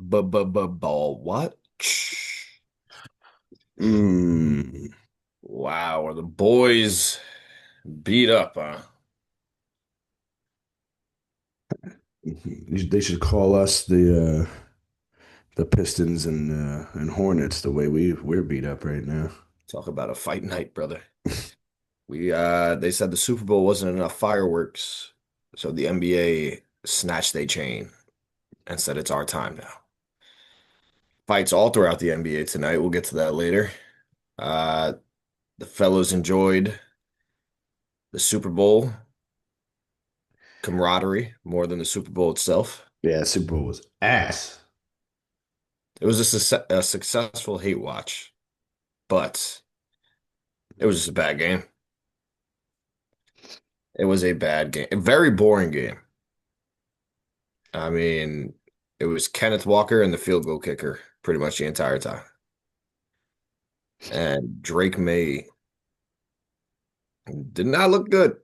Ball what? Mm. Wow, are the boys beat up, huh? They should call us the Pistons and Hornets the way we're beat up right now. Talk about a fight night, brother. They said the Super Bowl wasn't enough fireworks, so the NBA snatched their chain and said it's our time now. Fights all throughout the NBA tonight. We'll get to that later. Uh, the fellows enjoyed the Super Bowl camaraderie more than the Super Bowl itself. Yeah, Super Bowl was ass. It was a successful hate watch, but it was just a bad game. It was a bad game, a very boring game. I mean, it was Kenneth Walker and the field goal kicker pretty much the entire time. And Drake May did not look good.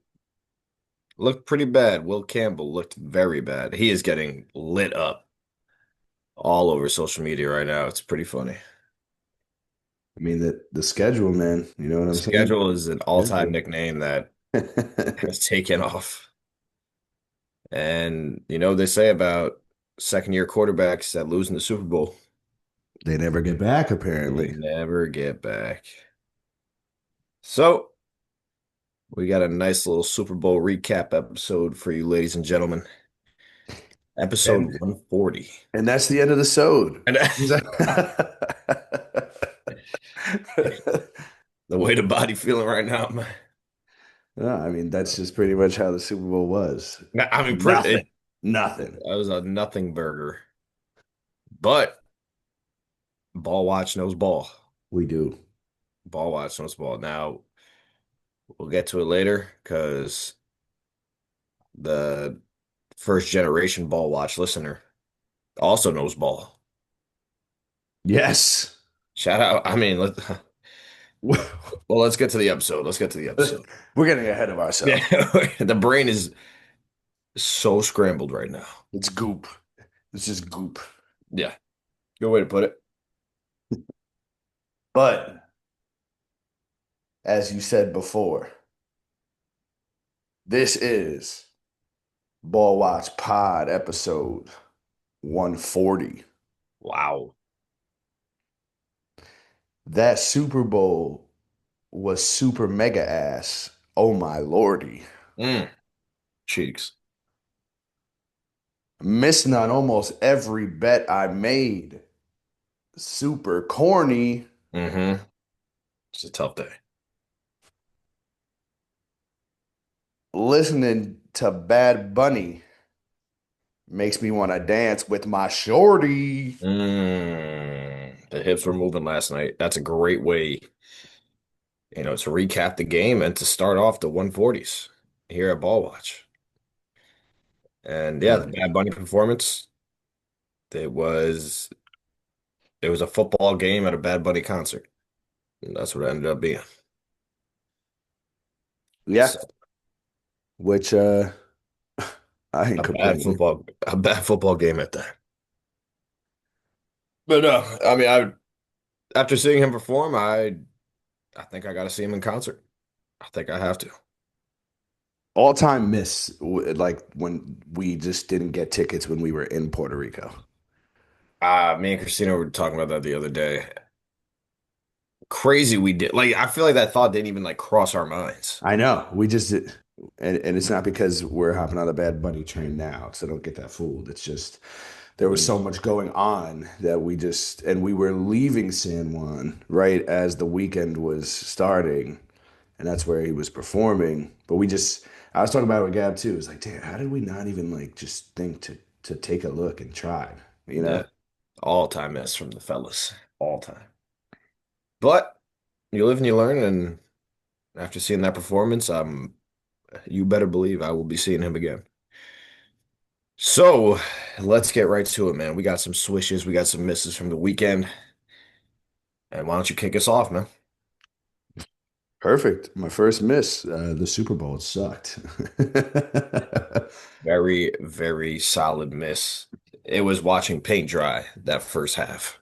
Looked pretty bad. Will Campbell looked very bad. He is getting lit up all over social media right now. It's pretty funny. I mean the schedule, man. You know what The I'm saying? schedule is an all-time Schedule. nickname that has taken off. And they say about second-year quarterbacks that lose in the Super Bowl, They never get back, they apparently. never get back. So we got a nice little Super Bowl recap episode for you, ladies and gentlemen. Episode And 140. and that's the end of the sode. And the way the body feeling right now, man. No, I mean that's just pretty much how the Super Bowl was. I mean, Nothing. Nothing. I was a nothing burger. But ball watch knows ball. We do. Ball watch knows ball. Now we'll get to it later because the first generation ball watch listener also knows ball. Yes. Shout out. I mean, We're well, let's get to the episode. Let's get to the episode. getting ahead of Yeah, ourselves. the brain is so scrambled right now. It's goop. It's just goop. Yeah, good way to put it. But as you said before, this is Ball Watch Pod episode 140. Wow. That Super Bowl was super mega ass. Oh my lordy. Mm, cheeks. Missing on almost every bet I made. Super corny. Mm-hmm. It's a tough day. Listening to Bad Bunny makes me want to dance with my shorty. The hips were moving last night. That's a great way, to recap the game and to start off the 140s here at Ball Watch. And yeah, the Right. Bad Bunny performance, it was it was a football game at a Bad Bunny concert. And that's what it ended up being. Yeah, So which I ain't complaining. a bad football game at that. But no, I mean, I after seeing him perform, I think I got to see him in concert. I think I have to. All-time miss, like when we just didn't get tickets when we were in Puerto Rico. Me and Christina were talking about that the other day. Crazy we did. Like, I feel like that thought didn't even like cross our minds. I know. We just did, and it's not because we're hopping on the Bad Bunny train now, so don't get that fooled. It's just there was so much going on that and we were leaving San Juan right as the weekend was starting, and that's where he was performing. But I was talking about it with Gab too. It was like, damn, how did we not even like just think to take a look and try, you know? Yeah, all time miss from the fellas, all time. But you live and you learn, and after seeing that performance, you better believe I will be seeing him again. So let's get right to it, man. We got some swishes, we got some misses from the weekend, and why don't you kick us off, man? Perfect. My first miss. The Super Bowl sucked. Very, very solid miss. it was watching paint dry that first half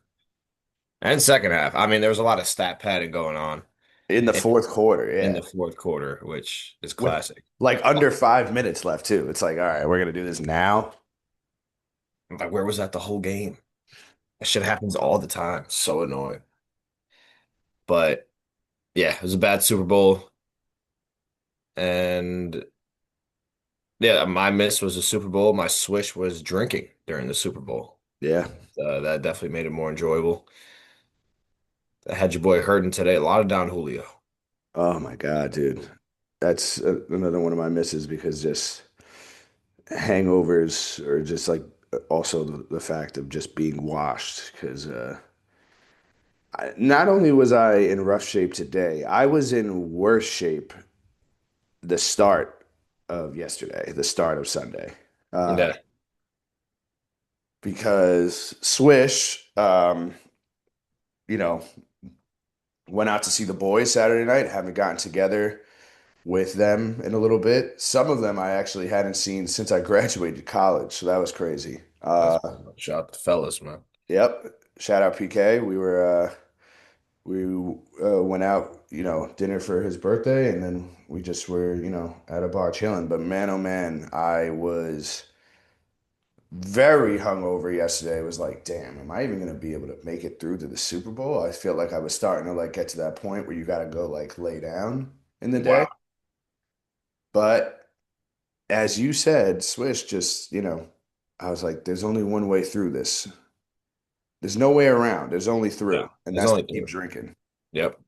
and second half. I mean, there was a lot of stat padding going on In the in, fourth quarter, in yeah. the fourth quarter, which is With classic. like under 5 minutes left too. It's like, all right, we're gonna do this now. Like, where was that the whole game? That shit happens all the time. So annoying. But yeah, it was a bad Super Bowl. And yeah, my miss was the Super Bowl. My swish was drinking during the Super Bowl. Yeah. That definitely made it more enjoyable. I had your boy hurting today. A lot of Don Julio. Oh my God, dude. That's another one of my misses because just hangovers or just like also the fact of just being washed because not only was I in rough shape today, I was in worse shape the start of yesterday, the start of Sunday. Uh, Yeah, because Swish, you know, went out to see the boys Saturday night, haven't gotten together with them in a little bit. Some of them I actually hadn't seen since I graduated college, so that was crazy. that's shout out to fellas, man. Yep. Shout out PK. We went out, dinner for his birthday, and then we just were, at a bar chilling. But man, oh man, I was very hungover yesterday. It was like, damn, am I even gonna be able to make it through to the Super Bowl? I feel like I was starting to like get to that point where you gotta go like lay down in the day. Wow. But as you said, Swish just, I was like, there's only one way through this. There's no way around. There's only Yeah, through, and there's that's to only keep two. drinking. Yep.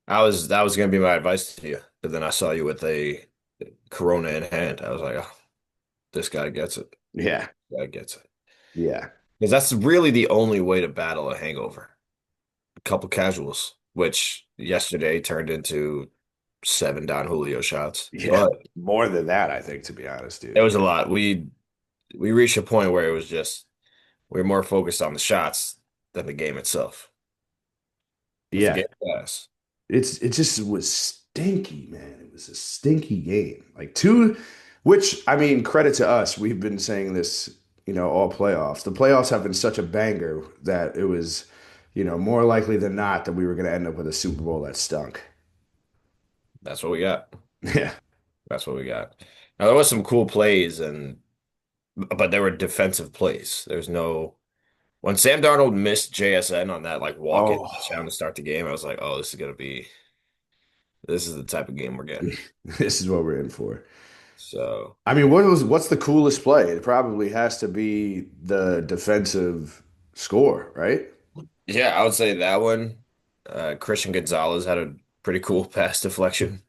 That was gonna be my advice to you, but then I saw you with a Corona in hand. I was like, oh, this guy gets it. Yeah, Guy gets it. yeah, Because that's really the only way to battle a hangover. A couple casuals, which yesterday turned into seven Don Julio shots. yeah. But More than that, I think, to be honest, it dude. was a lot. We reached a point where it was just we were more focused on the shots than the game itself. Because the Yeah, game was it just was stinky, man. It was a stinky game. Like two, which I mean, credit to us. We've been saying this, all playoffs. The playoffs have been such a banger that it was, more likely than not that we were going to end up with a Super Bowl that stunk. that's what we got. Yeah. That's what we got. Now there was some cool plays and but they were defensive plays. There's no when Sam Darnold missed JSN on that like walk-in Oh, touchdown to start the game, I was like, oh, this is the type of game we're getting. this is what we're in for. So I mean, what's the coolest play? It probably has to be the defensive score, right? yeah, I would say that one. Christian Gonzalez had a pretty cool pass deflection.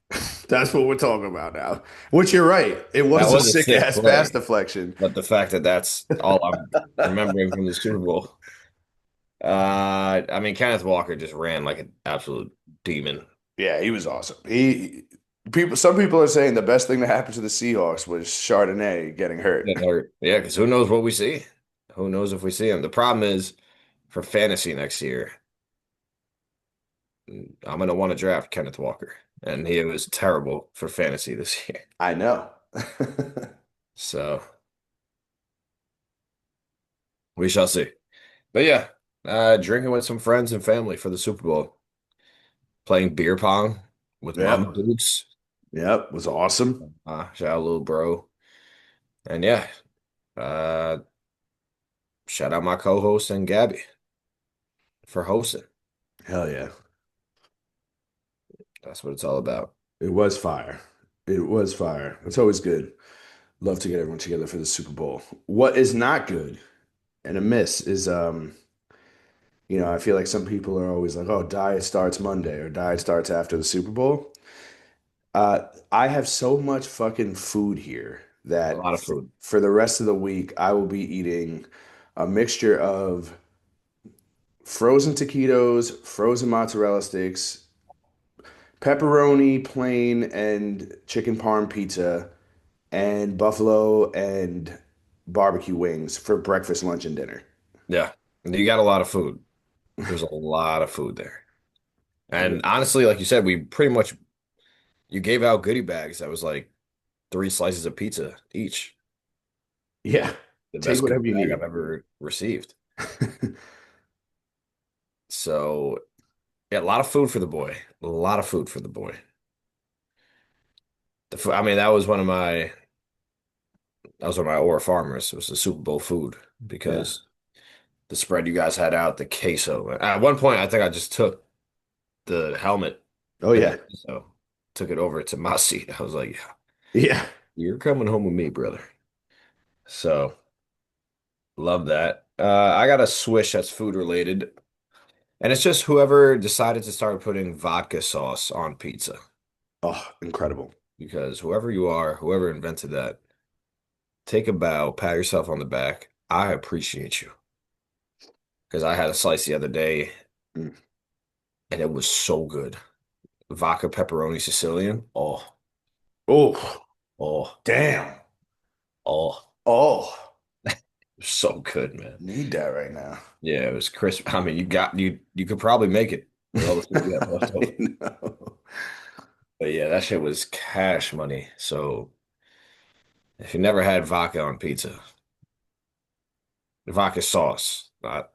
That's what we're talking about now. Which you're right. It That was a was a sick sick ass pass play, deflection. but the fact that that's all I'm remembering from the Super Bowl. I mean, Kenneth Walker just ran like an absolute demon. Yeah, he was awesome. Some people are saying the best thing that happened to the Seahawks was Chardonnay getting hurt. Getting hurt. Yeah, because who knows what we see? Who knows if we see him? The problem is for fantasy next year, I'm gonna want to draft Kenneth Walker, and he was terrible for fantasy this year. I know. So we shall see. But yeah, drinking with some friends and family for the Super Bowl, playing beer pong with Mama Yep. Boots. Yep. Was awesome. Shout out little bro, and yeah, uh, shout out my co-host and Gabby for hosting. Hell yeah. That's what it's all about. It was fire. It was fire. It's always good. Love to get everyone together for the Super Bowl. What is not good and a miss is I feel like some people are always like, oh, diet starts Monday or diet starts after the Super Bowl. I have so much fucking food here A that lot of food. for the rest of the week, I will be eating a mixture of frozen taquitos, frozen mozzarella sticks, pepperoni, plain, and chicken parm pizza, and buffalo and barbecue wings for breakfast, lunch, and dinner. Yeah, you got a lot of food. There's a lot of food there. Yeah. And honestly, like you said, we pretty much you gave out goodie bags that was like three slices of pizza each. Yeah. The Take best whatever goodie you bag I've need. ever received. So yeah, a lot of food for the boy. A lot of food for the boy. I mean, that was one of my Aura farmers. It was the Super Bowl food Yeah. because the spread you guys had out, the queso. At one point, I think I just took the helmet Oh and the yeah. queso, took it over to my seat. I was like, yeah, Yeah. you're coming home with me, brother. So love that. I got a Swish that's food related, and it's just whoever decided to start putting vodka sauce on pizza. Oh, incredible. Because whoever you are, whoever invented that, take a bow, pat yourself on the back. I appreciate you because I had a slice the other day Mm. and it was so good. Vodka pepperoni Sicilian. Oh, Oh, oh, damn. oh, Oh, so good, man. need that right now. Yeah, it was crisp. I mean, you could probably make it with all the food you have left I over. know. But yeah, that shit was cash money. So if you never had vodka on pizza, vodka sauce, not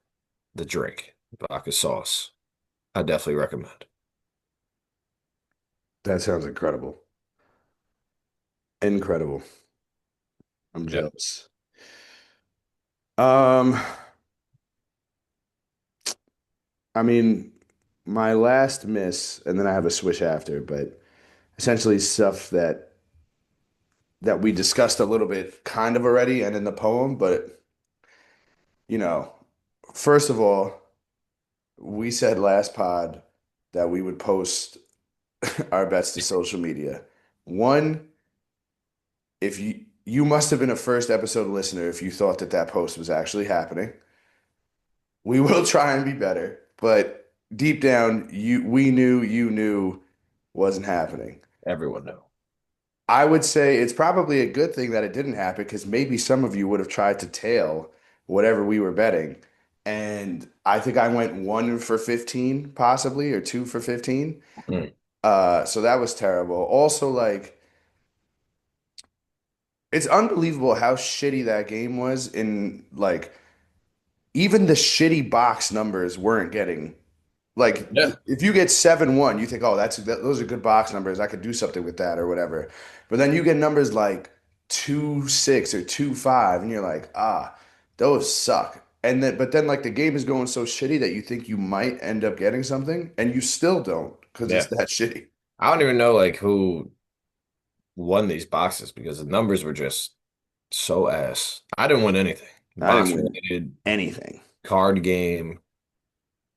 the drink, vodka sauce, I definitely recommend. That sounds incredible. Incredible. I'm Yep. jealous. Um, I mean, my last miss, and then I have a swish after, but essentially stuff that we discussed a little bit kind of already and in the poem, but you know, first of all, we said last pod that we would post our bets to social media. One, if you must have been a first episode listener if you thought that that post was actually happening. We will try and be better, but deep down, we knew you knew wasn't happening. Everyone know. I would say it's probably a good thing that it didn't happen because maybe some of you would have tried to tail whatever we were betting. And I think I went 1 for 15, possibly, or 2 for 15. Mm. So that was terrible. Also, like, it's unbelievable how shitty that game was in like even the shitty box numbers weren't getting like Yeah. if you get 7-1, you think, oh, those are good box numbers. I could do something with that or whatever. But then you get numbers like 2-6 or 2-5, and you're like, ah, those suck. And then but then like the game is going so shitty that you think you might end up getting something, and you still don't because it's Yeah. that shitty. I don't even know like who won these boxes because the numbers were just so ass. I didn't win anything. I didn't Box win related, anything. card game.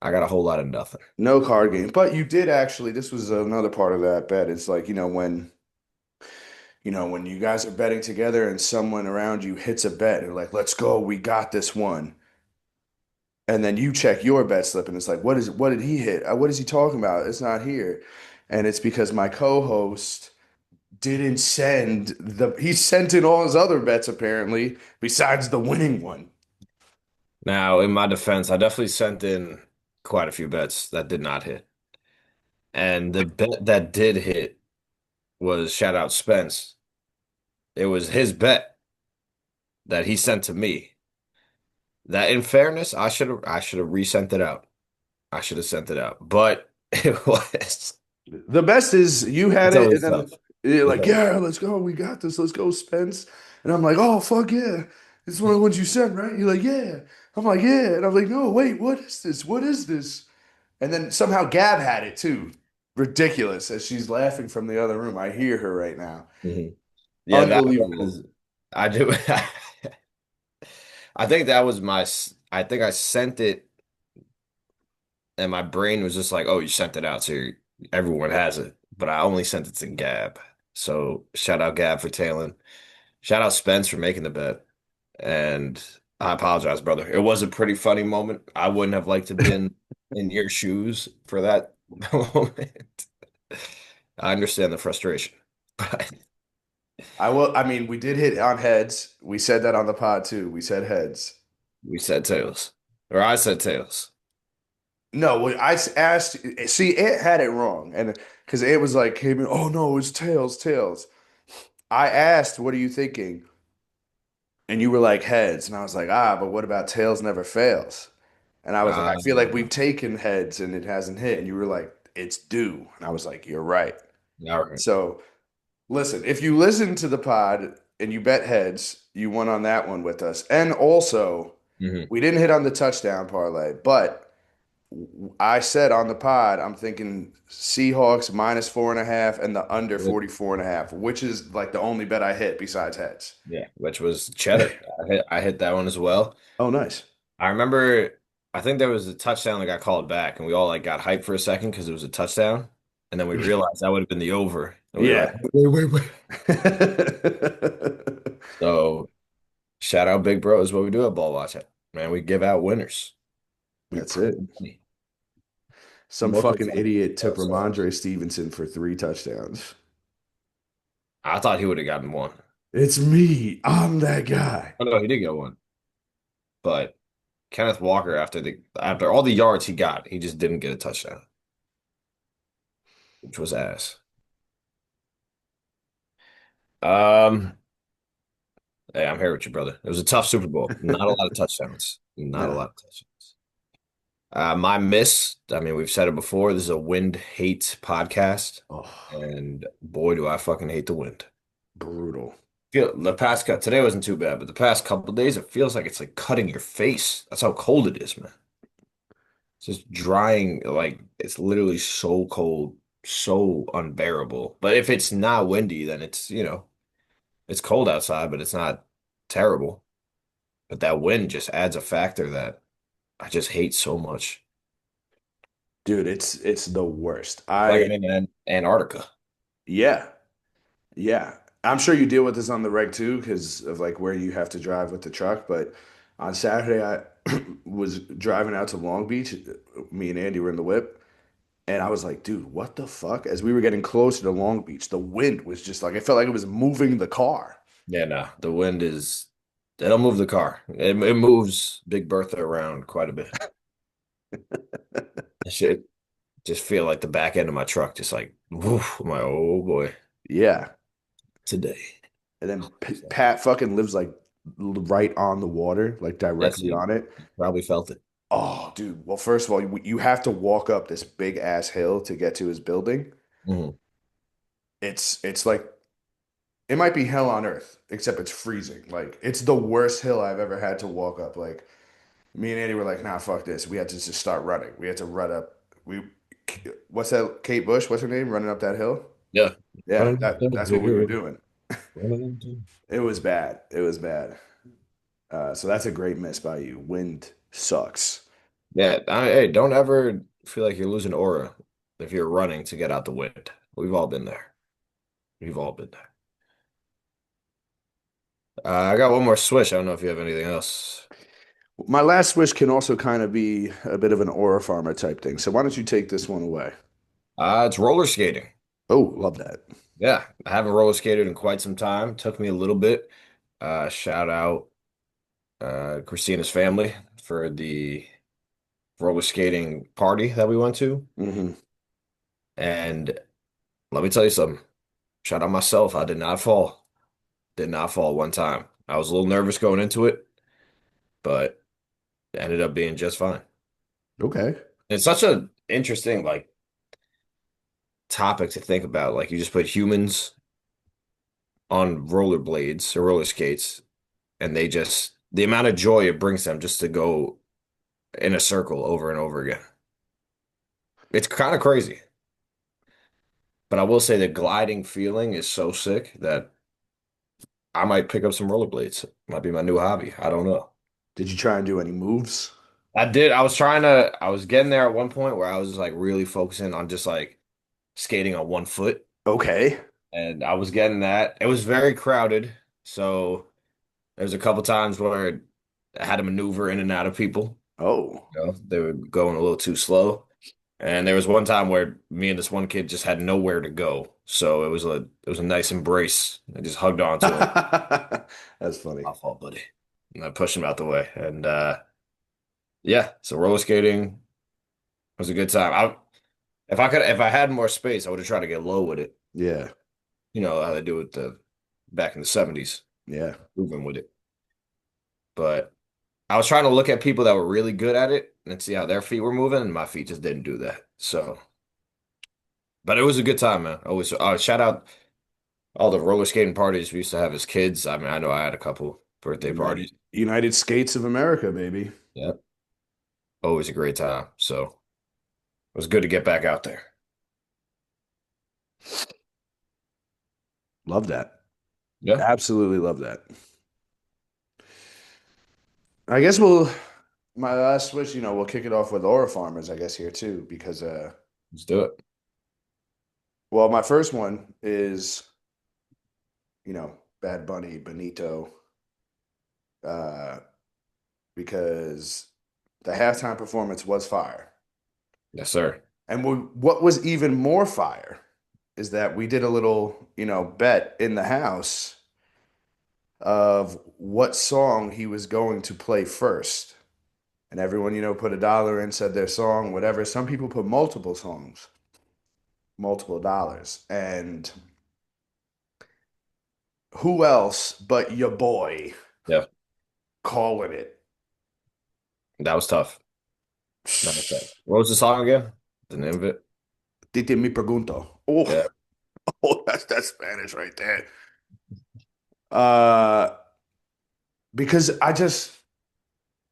I got a whole lot of nothing. No card game. But you did actually, this was another part of that bet. It's like, when you guys are betting together and someone around you hits a bet, and they're like, let's go, we got this one. And then you check your bet slip and it's like, what did he hit? What is he talking about? It's not here. And it's because my co-host didn't he sent in all his other bets apparently, besides the winning one. Now, in my defense, I definitely sent in quite a few bets that did not hit. And the bet that did hit was shout out Spence. It was his bet that he sent to me. That in fairness, I should have resent it out. I should have sent it out. But The best is you had it's it, and always then tough. you're It's like, always yeah, let's go. We got this. Let's go, Spence. And I'm like, oh, fuck yeah. This is one of the ones you sent, right? You're like, yeah. I'm like, yeah. And I'm like, no, wait, what is this? What is this? And then somehow Gab had it too. Ridiculous as she's laughing from the other room. I hear her right now. Mhm. Yeah, that Unbelievable. was I do I think that was I think I sent it and my brain was just like, "Oh, you sent it out, so everyone has it." But I only sent it to Gab. So shout out Gab for tailing. Shout out Spence for making the bet. And I apologize, brother. It was a pretty funny moment. I wouldn't have liked to been in your shoes for that moment. I understand the frustration, but I mean, we did hit on heads. We said that on the pod too. We said heads. we said tails, or I said tails. No, asked. See, it had it wrong, and because it was like came in. Oh no, it's tails, tails. I asked, "What are you thinking?" And you were like heads, and I was like, ah, but what about tails never fails? And I was like, I feel like we've taken heads and it hasn't hit. And you were like, it's due. And I was like, you're right. all right. So listen, if you listen to the pod and you bet heads, you won on that one with us. And also, Hmm. we didn't hit on the touchdown parlay, but I said on the pod, I'm thinking Seahawks minus 4.5 and the under 44.5, which is like the only bet I hit besides heads. Yeah, which was cheddar. I hit that one as well. Oh, nice. I remember, I think there was a touchdown that got called back, and we all like got hyped for a second because it was a touchdown, and then we realized that would have been the over, and we were like, Yeah. wait. So shout out Big Bro is what we do at Ball Watch. Man, we give out winners. We That's print it. money. Some Most of fucking the time, idiot took so Ramondre Stevenson for 3 touchdowns. I thought he would have gotten one. It's me. I'm that guy. Oh no, he did get one, but Kenneth Walker after all the yards he got, he just didn't get a touchdown, which was ass. Um, hey, I'm here with you, brother. It was a tough Super Bowl. Not a lot of touchdowns. Not a No. lot of touchdowns. My miss, I mean, we've said it before. This is a wind hate podcast, Oh, and boy, do I fucking hate the wind. brutal. The past cut today wasn't too bad, but the past couple of days, it feels like it's like cutting your face. That's how cold it is, man. It's just drying, like it's literally so cold, so unbearable. But if it's not windy, then it's cold outside, but it's not terrible. But that wind just adds a factor that I just hate so much. Dude, it's the worst. It's like I'm in Antarctica. Yeah. Yeah. I'm sure you deal with this on the reg too, because of like where you have to drive with the truck. But on Saturday, I was driving out to Long Beach. Me and Andy were in the whip. And I was like, dude, what the fuck? As we were getting closer to Long Beach, the wind was just like, it felt like it was moving the car. Yeah, no, the wind it'll move the car. It moves Big Bertha around quite a bit. I should just feel like the back end of my truck, just like, woof, I'm like, oh boy, Yeah. today. And then Pat fucking lives like right on the water, like Yes, directly you on it. probably felt it. Oh, dude. Well, first of all, you have to walk up this big ass hill to get to his building. Mhm. It's like it might be hell on earth, except it's freezing. Like it's the worst hill I've ever had to walk up. Like me and Andy were like, nah, fuck this. We had to just start running. We had to run up. We what's that? Kate Bush, what's her name? Running up that hill? Yeah. Yeah, Running down that's what we were the doing. running down. It was bad. It was bad. So that's a great miss by you. Wind sucks. Yeah, hey, don't ever feel like you're losing aura if you're running to get out the wind. We've all been there. We've all been there. I got one more swish. I don't know if you have anything else. My last wish can also kind of be a bit of an aura farmer type thing. So why don't you take this one away? It's roller skating. Oh, love that. Yeah, I haven't roller skated in quite some time. Took me a little bit. Shout out Christina's family for the roller skating party that we went to. Hmm. And let me tell you something. Shout out myself. I did not fall. Did not fall one time. I was a little nervous going into it, but it ended up being just fine. Okay. It's such an interesting like topic to think about. Like you just put humans on rollerblades or roller skates, and they just the amount of joy it brings them just to go in a circle over and over again. It's kind of crazy. But I will say the gliding feeling is so sick that I might pick up some rollerblades. Might be my new hobby. I don't know. Did you try and do any moves? I did. I was getting there at one point where I was like really focusing on just like skating on one foot. Okay. And I was getting that. It was very crowded. So there's a couple times where I had to maneuver in and out of people. Oh. They were going a little too slow. And there was one time where me and this one kid just had nowhere to go. So it was a nice embrace. I just hugged onto him. That's funny. My fault, buddy. And I pushed him out the way. And yeah, so roller skating was a good time. If I had more space, I would have tried to get low with it. Yeah. You know how they do it back in the 70s, Yeah. moving with it. but I was trying to look at people that were really good at it and see how their feet were moving, and my feet just didn't do that. So, but it was a good time, man. Always, shout out all the roller skating parties we used to have as kids. I mean, I know I had a couple birthday United parties. United Skates of America, baby. Yeah, always a great time. So it was good to get back out there. Love that. Yeah, Absolutely love that. I guess we'll my last wish, we'll kick it off with Aura Farmers, I guess, here too, because let's do it. well, my first one is, Bad Bunny, Benito, uh, because the halftime performance was fire. Yes, sir. And what was even more fire is that we did a little, bet in the house of what song he was going to play first. And everyone, put $1 in, said their song, whatever. Some people put multiple songs, multiple dollars. And who else but your boy Yeah, calling it? that was tough. That was tough. What was the song again? The name of it? Titi me pregunto. Oh, Yeah. oh, that's Spanish right there. Uh, because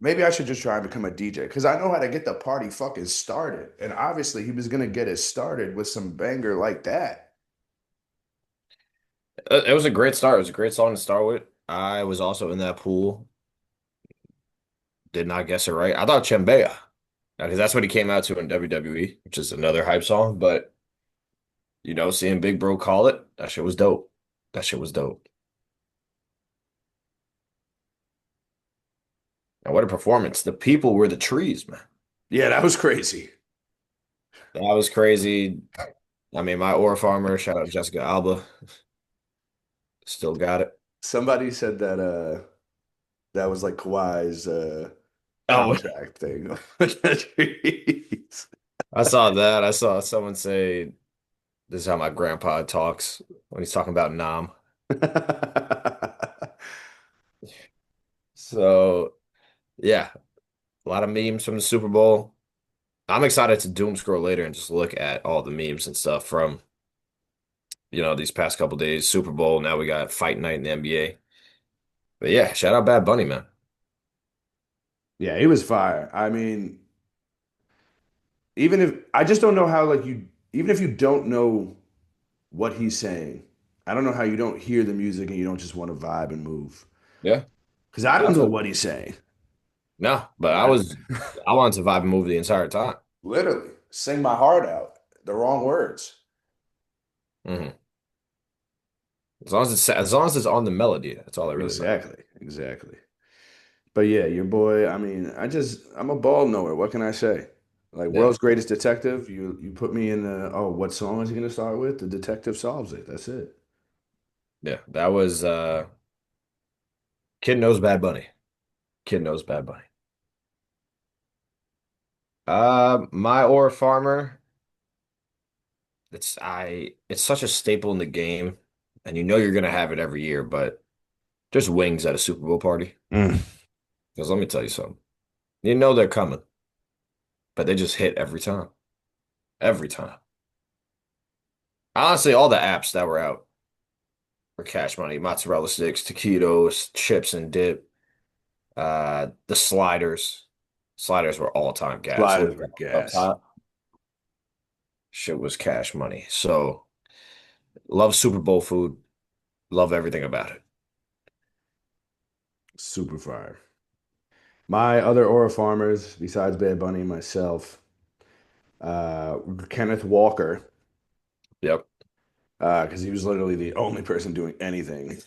maybe I should just try and become a DJ because I know how to get the party fucking started. And obviously, he was gonna get it started with some banger like that. It was a great start. It was a great song to start with. I was also in that pool. Did not guess it right. I thought Chembea, because that's what he came out to in WWE, which is another hype song. But seeing Big Bro call it, that shit was dope. That shit was dope. And what a performance! The people were the trees, man. Yeah, that was crazy. That was crazy. I mean, my Aura Farmer, shout out Jessica Alba, still got it. Somebody said that that was like Kawhi's Oh, contract thing. I saw that. I saw someone say, "This is how my grandpa talks when he's talking about Nam." So yeah, a lot of memes from the Super Bowl. I'm excited to doom scroll later and just look at all the memes and stuff from, these past couple days. Super Bowl. Now we got fight night in the NBA. But yeah, shout out Bad Bunny, man. Yeah, he was fire. I mean, even if I just don't know how like even if you don't know what he's saying, I don't know how you don't hear the music and you don't just want to vibe and move. Yeah, Because I don't that's know it. what he's saying. No, but And I wanted to vibe and move the entire time. literally sing my heart out. The wrong words. hmm as long as it's on the melody, that's all that really matters. Exactly. Exactly. But yeah, your boy, I mean, I'm a ball knower. What can I say? Like Yeah, world's greatest detective, you put me in the what song is he gonna start with? The detective solves it. That's it. yeah. That was Kid knows Bad Bunny. Kid knows Bad Bunny. My Aura Farmer. It's such a staple in the game, and you're gonna have it every year, but just wings at a Super Bowl party. Mm. Because let me tell you something. You know they're coming, but they just hit every time. Every time. Honestly, all the apps that were out for Cash Money, mozzarella sticks, taquitos, chips and dip, the sliders. Sliders were all time gas. Sliders Look were up gas. top. Shit was Cash Money. So love Super Bowl food. Love everything about it. Super fire. My other Aura farmers, besides Bad Bunny and myself, Kenneth Walker, Yep. because he was literally the only person doing anything.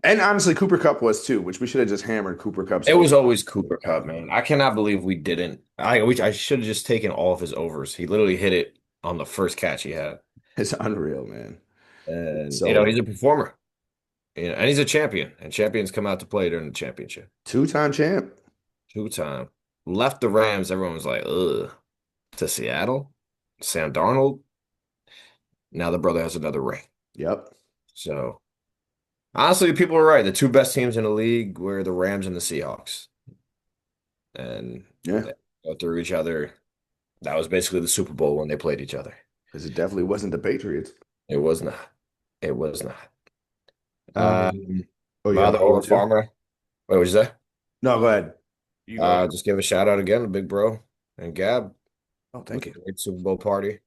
And honestly, Cooper Cup was too, which we should have just hammered Cooper Cup's It over. was always Cooper Cup, man. I cannot believe we didn't. I should have just taken all of his overs. He literally hit it on the first catch he had. It's unreal, man. And So he's a performer. And he's a champion. And champions come out to play during the championship. two-time champ. Two-time. Left the Rams, everyone was like, ugh. To Seattle, Sam Darnold. Now the brother has another ring. Yep. So Honestly, people are right. The two best teams in the league were the Rams and the Seahawks, and Yeah, they go through each other. That was basically the Super Bowl when they played each other. because it definitely wasn't the Patriots. It was not. It was not. Um, oh, you My got other another Aura one too? farmer. What was that? No, go ahead. You go ahead. Just give a shout out again to Big Bro and Gab. Oh, It was thank a you. great Super Bowl party.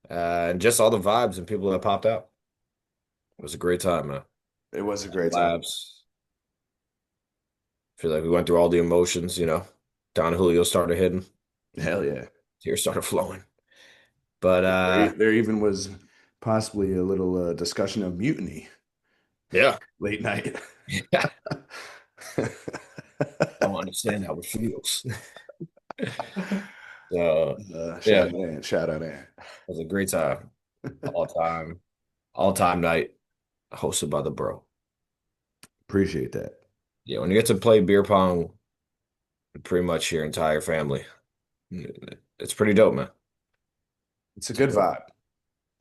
And just all the vibes and people that popped out. It was a great time, man. It was a great time. Labs. Feel like we went through all the emotions, Don Julio started hitting, Hell yeah. tears started flowing. But There even was possibly a little discussion of mutiny yeah. late night. I don't understand how it feels. So yeah, Shout it out Ant. Shout out Ant. was a great time. All time night hosted by the bro. Appreciate that. Yeah, when you get to play beer pong with pretty much your entire family, it's pretty dope, man. It's a It's good pretty vibe.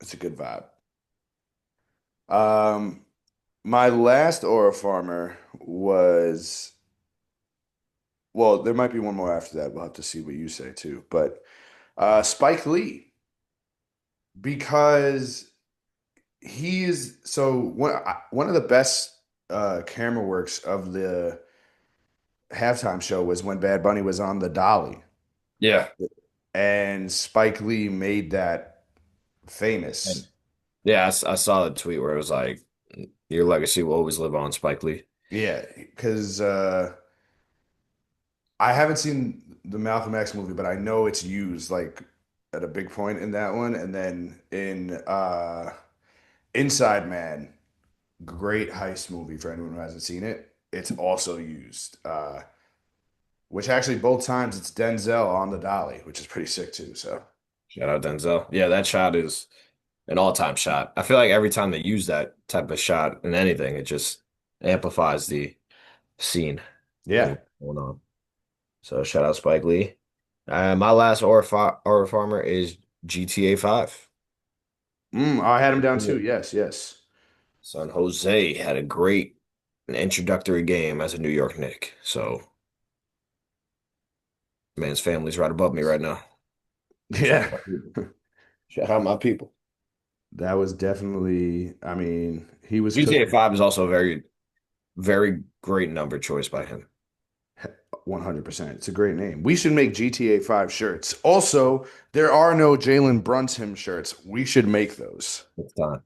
It's a good vibe. Um, my last Aura Farmer was, well, there might be one more after that. We'll have to see what you say too. But Spike Lee, because he's so one of the best camera works of the halftime show was when Bad Bunny was on the dolly, yeah. and Spike Lee made that famous. And yeah, I saw the tweet where it was like, your legacy will always live on, Spike Lee. Yeah, because I haven't seen the Malcolm X movie, but I know it's used like at a big point in that one. And then in Inside Man, great heist movie for anyone who hasn't seen it. It's also used, which actually both times it's Denzel on the dolly, which is pretty sick too. So Shout out Denzel. Yeah, that shot is an all-time shot. I feel like every time they use that type of shot in anything, it just amplifies the scene yeah. and what's going on. So shout out Spike Lee. My last Aura Farmer is GTA 5. I had him down Yeah. too. Yes, yes. Son Jose had a great introductory game as a New York Knick. So man's family's right above me right now. Shout Yeah. out my people. Shout out my people. That was definitely, I mean, he was GTA cooking 5 is also a very, very great number choice by him. 100%. It's a great name. We should make GTA 5 shirts. Also, there are no Jalen Brunson shirts. We should make those. It's time.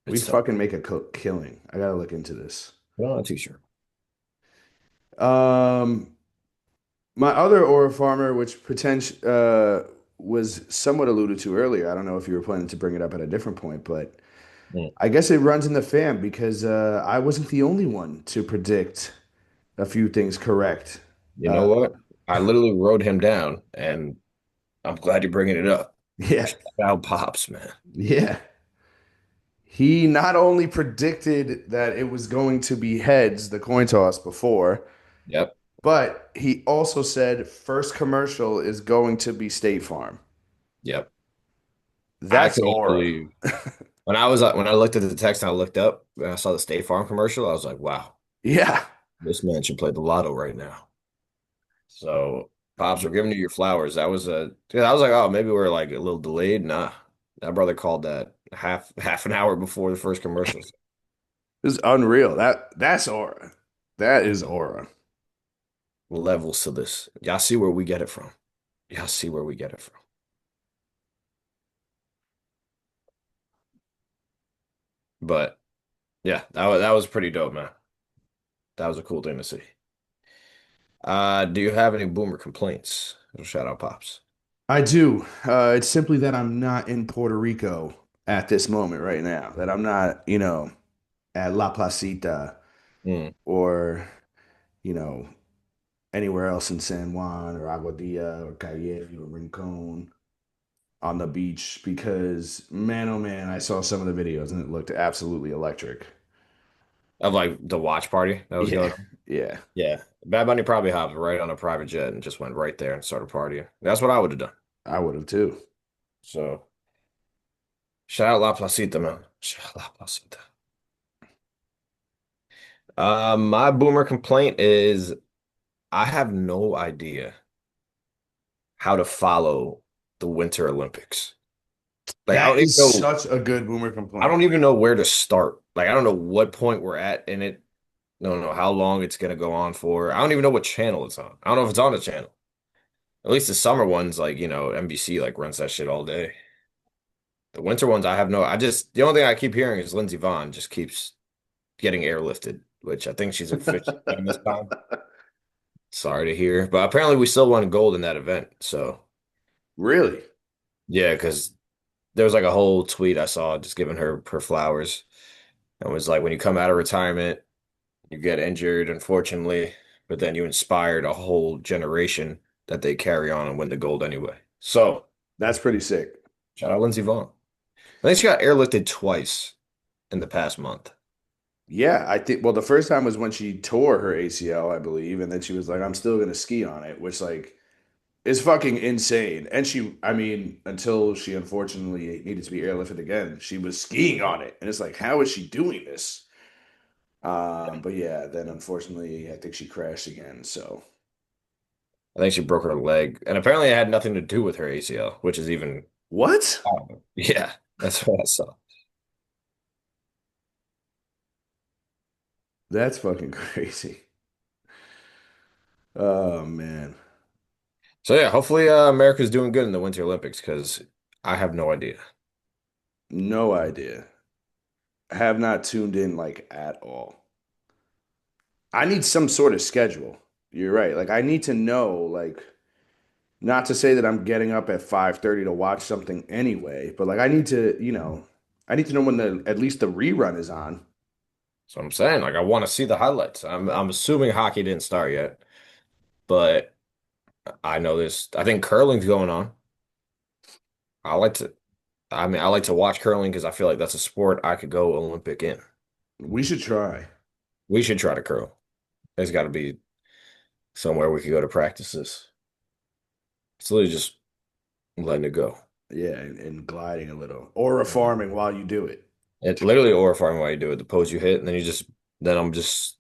We'd It's time. fucking make a killing. I gotta look into this. Put on a t-shirt. Um, my other Aura Farmer, which potential was somewhat alluded to earlier. I don't know if you were planning to bring it up at a different point, but Mm. I guess it runs in the fam because I wasn't the only one to predict a few things correct. You Uh, know what? I literally wrote him down, and I'm glad you're bringing it up. yeah, Shout out Pops, man. yeah. He not only predicted that it was going to be heads, the coin toss before, Yep, but he also said first commercial is going to be State Farm. yep. I That's couldn't aura. believe when I looked at the text and I looked up and I saw the State Farm commercial, I was like, wow, Yeah. this man should play the lotto right now. So, Pops, we're giving you your flowers. That was a, yeah, I was like, oh, maybe we're like a little delayed. Nah, that brother called that half an hour before the first commercials. This is unreal. That's aura. That is aura. Levels to this. Y'all see where we get it from. Y'all see where we get it from. But yeah, that was pretty dope, man. That was a cool thing to see. Do you have any boomer complaints? Shout out Pops. I do. It's simply that I'm not in Puerto Rico at this moment right now. That I'm not, at La Placita Mm. or, you know, anywhere else in San Juan or Aguadilla or Calle or Rincon on the beach because man, oh man, I saw some of the videos and it looked absolutely electric. Of like the watch party that was Yeah, going on. yeah, Yeah. Bad Bunny probably hopped right on a private jet and just went right there and started partying. That's what I would have done. I would have too. So shout out La Placita, man. Shout out La Placita. My boomer complaint is I have no idea how to follow the Winter Olympics. Like That is such a good boomer I complaint. don't even know where to start. Like I don't know what point we're at in it. I don't know how long it's gonna go on for. I don't even know what channel it's on. I don't know if it's on a channel. At least the summer ones, like, NBC like runs that shit all day. The winter ones, the only thing I keep hearing is Lindsey Vonn just keeps getting airlifted, which I think she's officially done this time. Sorry to hear. But apparently we still won gold in that event. So Really? yeah, because there was like a whole tweet I saw just giving her flowers. And was like, when you come out of retirement, you get injured, unfortunately, but then you inspired a whole generation that they carry on and win the gold anyway. So That's pretty sick. shout out Lindsey Vonn. I think she got airlifted twice in the past month. Yeah, I think, well, the first time was when she tore her ACL, I believe, and then she was like, I'm still gonna ski on it, which like is fucking insane. And she, I mean, until she unfortunately needed to be airlifted again, she was skiing on it. And it's like, how is she doing this? But yeah, then unfortunately, I think she crashed again. So I think she broke her leg, and apparently it had nothing to do with her ACL, which is even, what? oh, yeah, that's what I saw. That's fucking crazy. Oh man, So yeah, hopefully America's doing good in the Winter Olympics because I have no idea. no idea. Have not tuned in like at all. I need some sort of schedule. You're right. Like I need to know, like, not to say that I'm getting up at 5:30 to watch something anyway, but like I need to, I need to know when the at least the rerun is on. So I'm saying, like, I want to see the highlights. I'm assuming hockey didn't start yet, but I know this. I think curling's going on. I like to. I like to watch curling because I feel like that's a sport I could go Olympic in. We should try. We should try to curl. There's got to be somewhere we could go to practice this. It's literally just letting it go. Yeah, and gliding a little. Or a farming while you do it. It literally orifying while you do it. The pose you hit, and then I'm just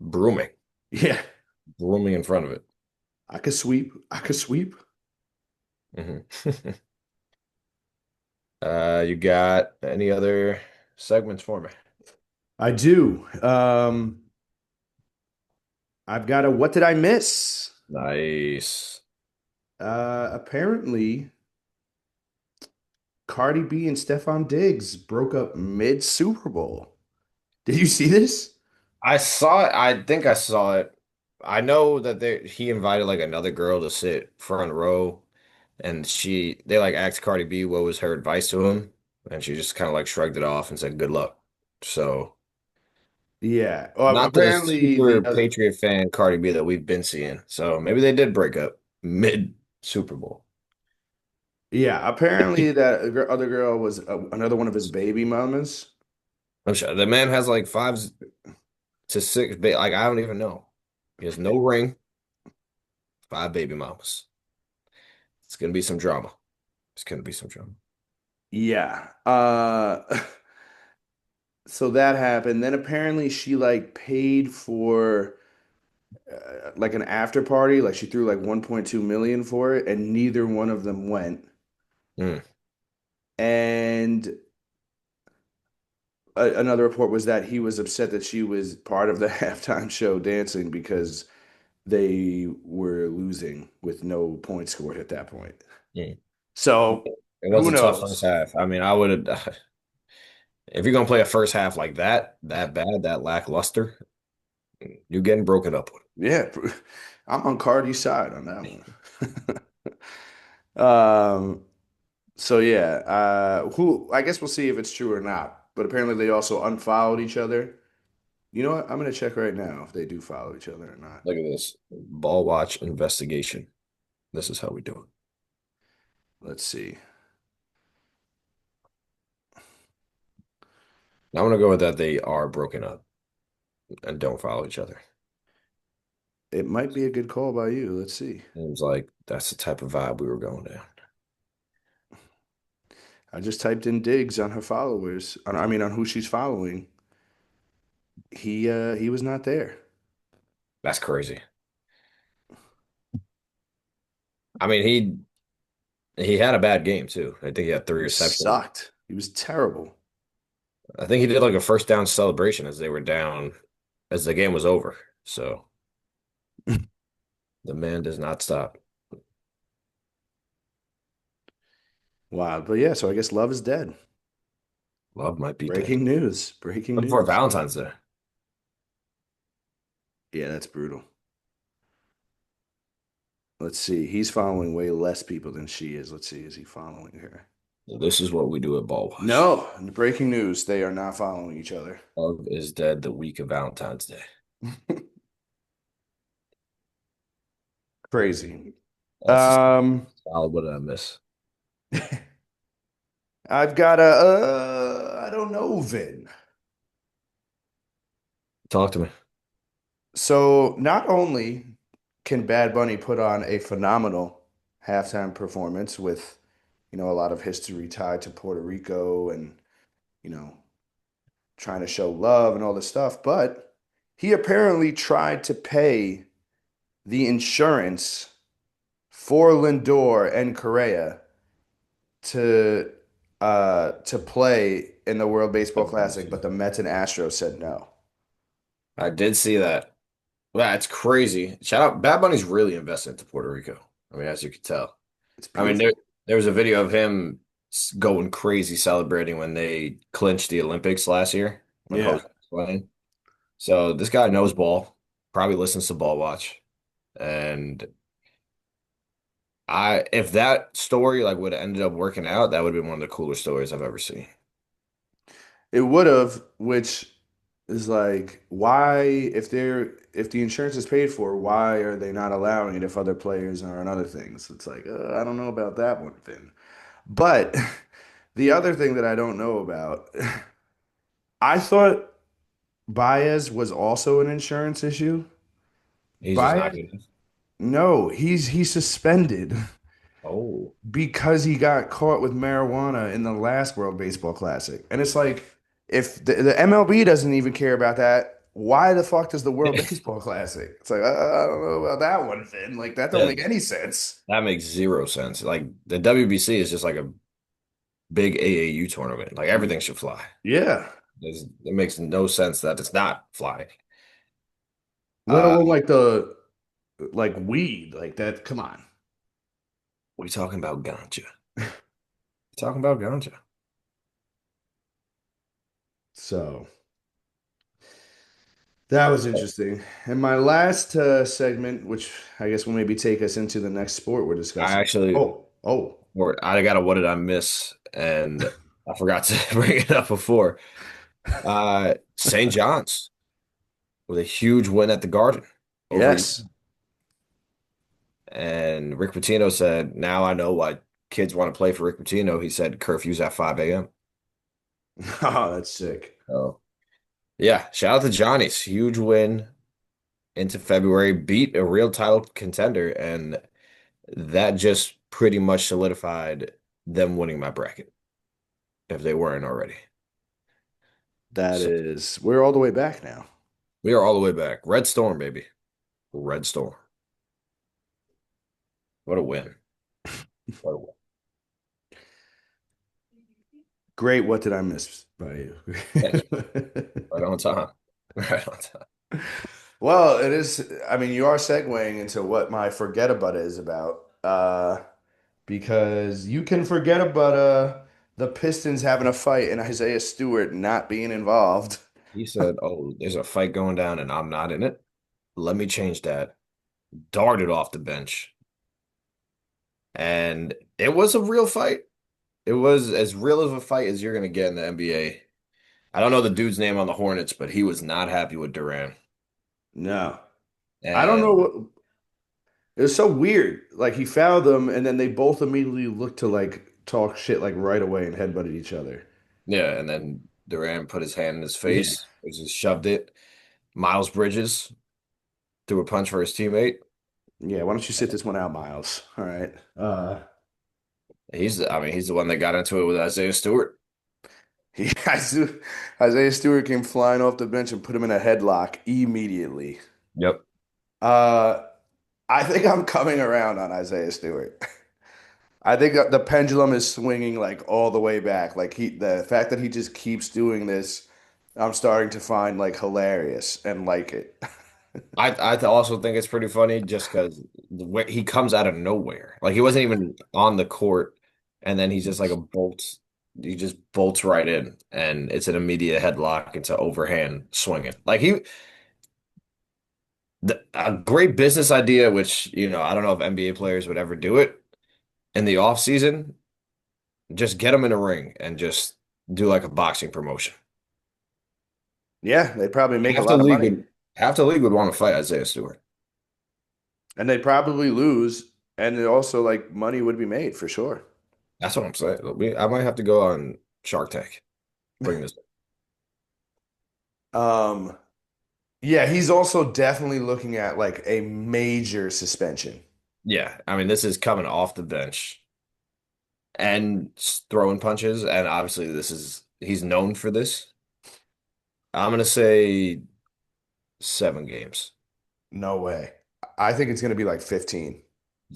Yeah. brooming in front of it. I could sweep. I could sweep. Hmm. You got any other segments for me? I do. I've got a what did I miss? Nice. Apparently Cardi B and Stefan Diggs broke up mid Super Bowl. Did you see this? I saw it. I think I saw it. I know that he invited like another girl to sit front row, and they like asked Cardi B what was her advice to him, and she just kind of like shrugged it off and said good luck. So Yeah. Well, not the apparently super Patriot fan Cardi B that we've been seeing. So maybe they did break up mid Super Bowl. apparently that other girl was another one of his baby mamas. I'm sure the man has like 5 to 6 like I don't even know. He has no ring, 5 baby mamas. It's gonna be some drama. It's gonna be some drama. Yeah. So that happened. Then apparently she like paid for like an after party, like she threw like 1.2 million for it, and neither one of them went. Mm, And another report was that he was upset that she was part of the halftime show dancing because they were losing with no points scored at that point. mm. So It was who a tough first knows? half. I mean, I would have if you're gonna play a first half like that bad, that lackluster, you're getting broken up with. Yeah, I'm on Cardi's side on that one. Um, so yeah, who I guess we'll see if it's true or not. But apparently they also unfollowed each other. You know what? I'm gonna check right now if they do follow each other or not. Look at this ball watch investigation. This is how we do it. Let's see. I'm gonna go with that. They are broken up and don't follow each other. It might be a good call by you. Let's see. Seems like that's the type of vibe we were going down. I just typed in digs on her followers. I mean, on who she's following. he was not there. That's crazy. I mean, he had a bad game too. I think he had three He receptions. sucked. He was terrible. I think he did like a first down celebration as they were down as the game was over. So the man does not stop. Wow. But yeah, so I guess love is dead. Love might be dead. Breaking news. Breaking Before news. Valentine's Day. Yeah, that's brutal. Let's see. He's following way less people than she is. Let's see. Is he following her? This is what we do at Ball Wash. No. Breaking news. They are not following each other. Love is dead the week of Valentine's Day. Crazy. That's a Um, solid. What did I miss? I've got I don't know, Vin. Talk to me. So not only can Bad Bunny put on a phenomenal halftime performance with, a lot of history tied to Puerto Rico and, you know, trying to show love and all this stuff, but he apparently tried to pay the insurance for Lindor and Correa to to play in the World Baseball Classic, but the Mets and Astros said no. I did see that. That's crazy. Shout out. Bad Bunny's really invested into Puerto Rico. I mean, as you can tell. It's I mean, there beautiful. there was a video of him going crazy celebrating when they clinched the Olympics last year when Yeah. Jose was playing. So this guy knows ball, probably listens to Ball Watch. And if that story like would have ended up working out, that would have been one of the cooler stories I've ever seen. It would have, which is like, why, if the insurance is paid for, why are they not allowing it if other players are on other things? It's like, I don't know about that one, Finn. But the other thing that I don't know about, I thought Baez was also an insurance issue. He's just not Baez, good. no, he's suspended Oh, because he got caught with marijuana in the last World Baseball Classic. And it's like, if the MLB doesn't even care about that, why the fuck does the World yeah. Baseball Classic? It's like, I don't know about that one, Finn. Like, that don't Yeah, make any sense. that makes zero sense. Like the WBC is just like a big AAU tournament. Like everything should fly. Yeah. It makes no sense that it's not flying. Let alone Uh, like weed, like that. Come on. we talking about ganja. Talking about ganja. So that was interesting. And my last segment, which I guess will maybe take us into the next sport we're I discussing. actually, Oh, or I got a what did I miss? And I forgot to bring it up before. St. John's with a huge win at the Garden over you. yes. And Rick Pitino said, "Now I know why kids want to play for Rick Pitino." He said curfews at 5 a.m. Oh, that's sick. Oh, yeah. Shout out to Johnny's huge win into February, beat a real title contender, and that just pretty much solidified them winning my bracket if they weren't already. That So is, we're all the way back now. we are all the way back. Red Storm, baby. Red Storm. What a win. What a win. Great. What did I miss by you? Thank you. Right on time. Right on time. Well, it is. I mean, you are segueing into what my ForgetaButtah is about. Because you can forget about the Pistons having a fight and Isaiah Stewart not being involved. He said, "Oh, there's a fight going down and I'm not in it. Let me change that." Darted off the bench. And it was a real fight. It was as real of a fight as you're going to get in the NBA. I don't know the dude's name on the Hornets, but he was not happy with Durant. No, I don't know And what. It was so weird. Like he fouled them, and then they both immediately looked to like talk shit like right away and headbutted each other. yeah, and then Durant put his hand in his Yeah, face, he just shoved it. Miles Bridges threw a punch for his teammate. yeah. Why don't you sit this one out, Miles? All right. I mean, he's the one that got into it with Isaiah Stewart. He, Isaiah Stewart came flying off the bench and put him in a headlock immediately. Yep. Uh, I think I'm coming around on Isaiah Stewart. I think the pendulum is swinging like all the way back. Like the fact that he just keeps doing this, I'm starting to find like hilarious and like it. Also think it's pretty funny just because he comes out of nowhere. Like he wasn't even on the court, and then he's just like a bolt. He just bolts right in, and it's an immediate headlock. It's an overhand swinging. A great business idea, which I don't know if NBA players would ever do it in the off season. Just get them in a ring and just do like a boxing promotion. Yeah, they probably make a Half the lot of league money. would half the league would want to fight Isaiah Stewart. And they probably lose, and it also like money would be made for sure. That's what I'm saying. I might have to go on Shark Tank. Bring this. Um, yeah, he's also definitely looking at like a major suspension. Yeah, I mean, this is coming off the bench and throwing punches, and obviously he's known for this. I'm gonna say 7 games. No way. I think it's going to be like 15.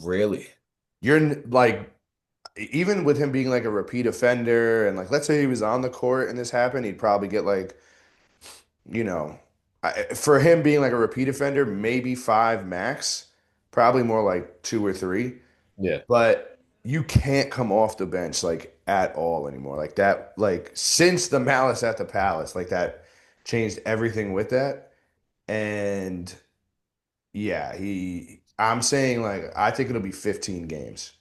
Really? Like, even with him being like a repeat offender, and like, let's say he was on the court and this happened, he'd probably get like, you know, for him being like a repeat offender, maybe five max, probably more like two or three. Yeah. But you can't come off the bench like at all anymore. Like that, like since the malice at the palace, like that changed everything with that. And yeah, I'm saying like I think it'll be 15 games.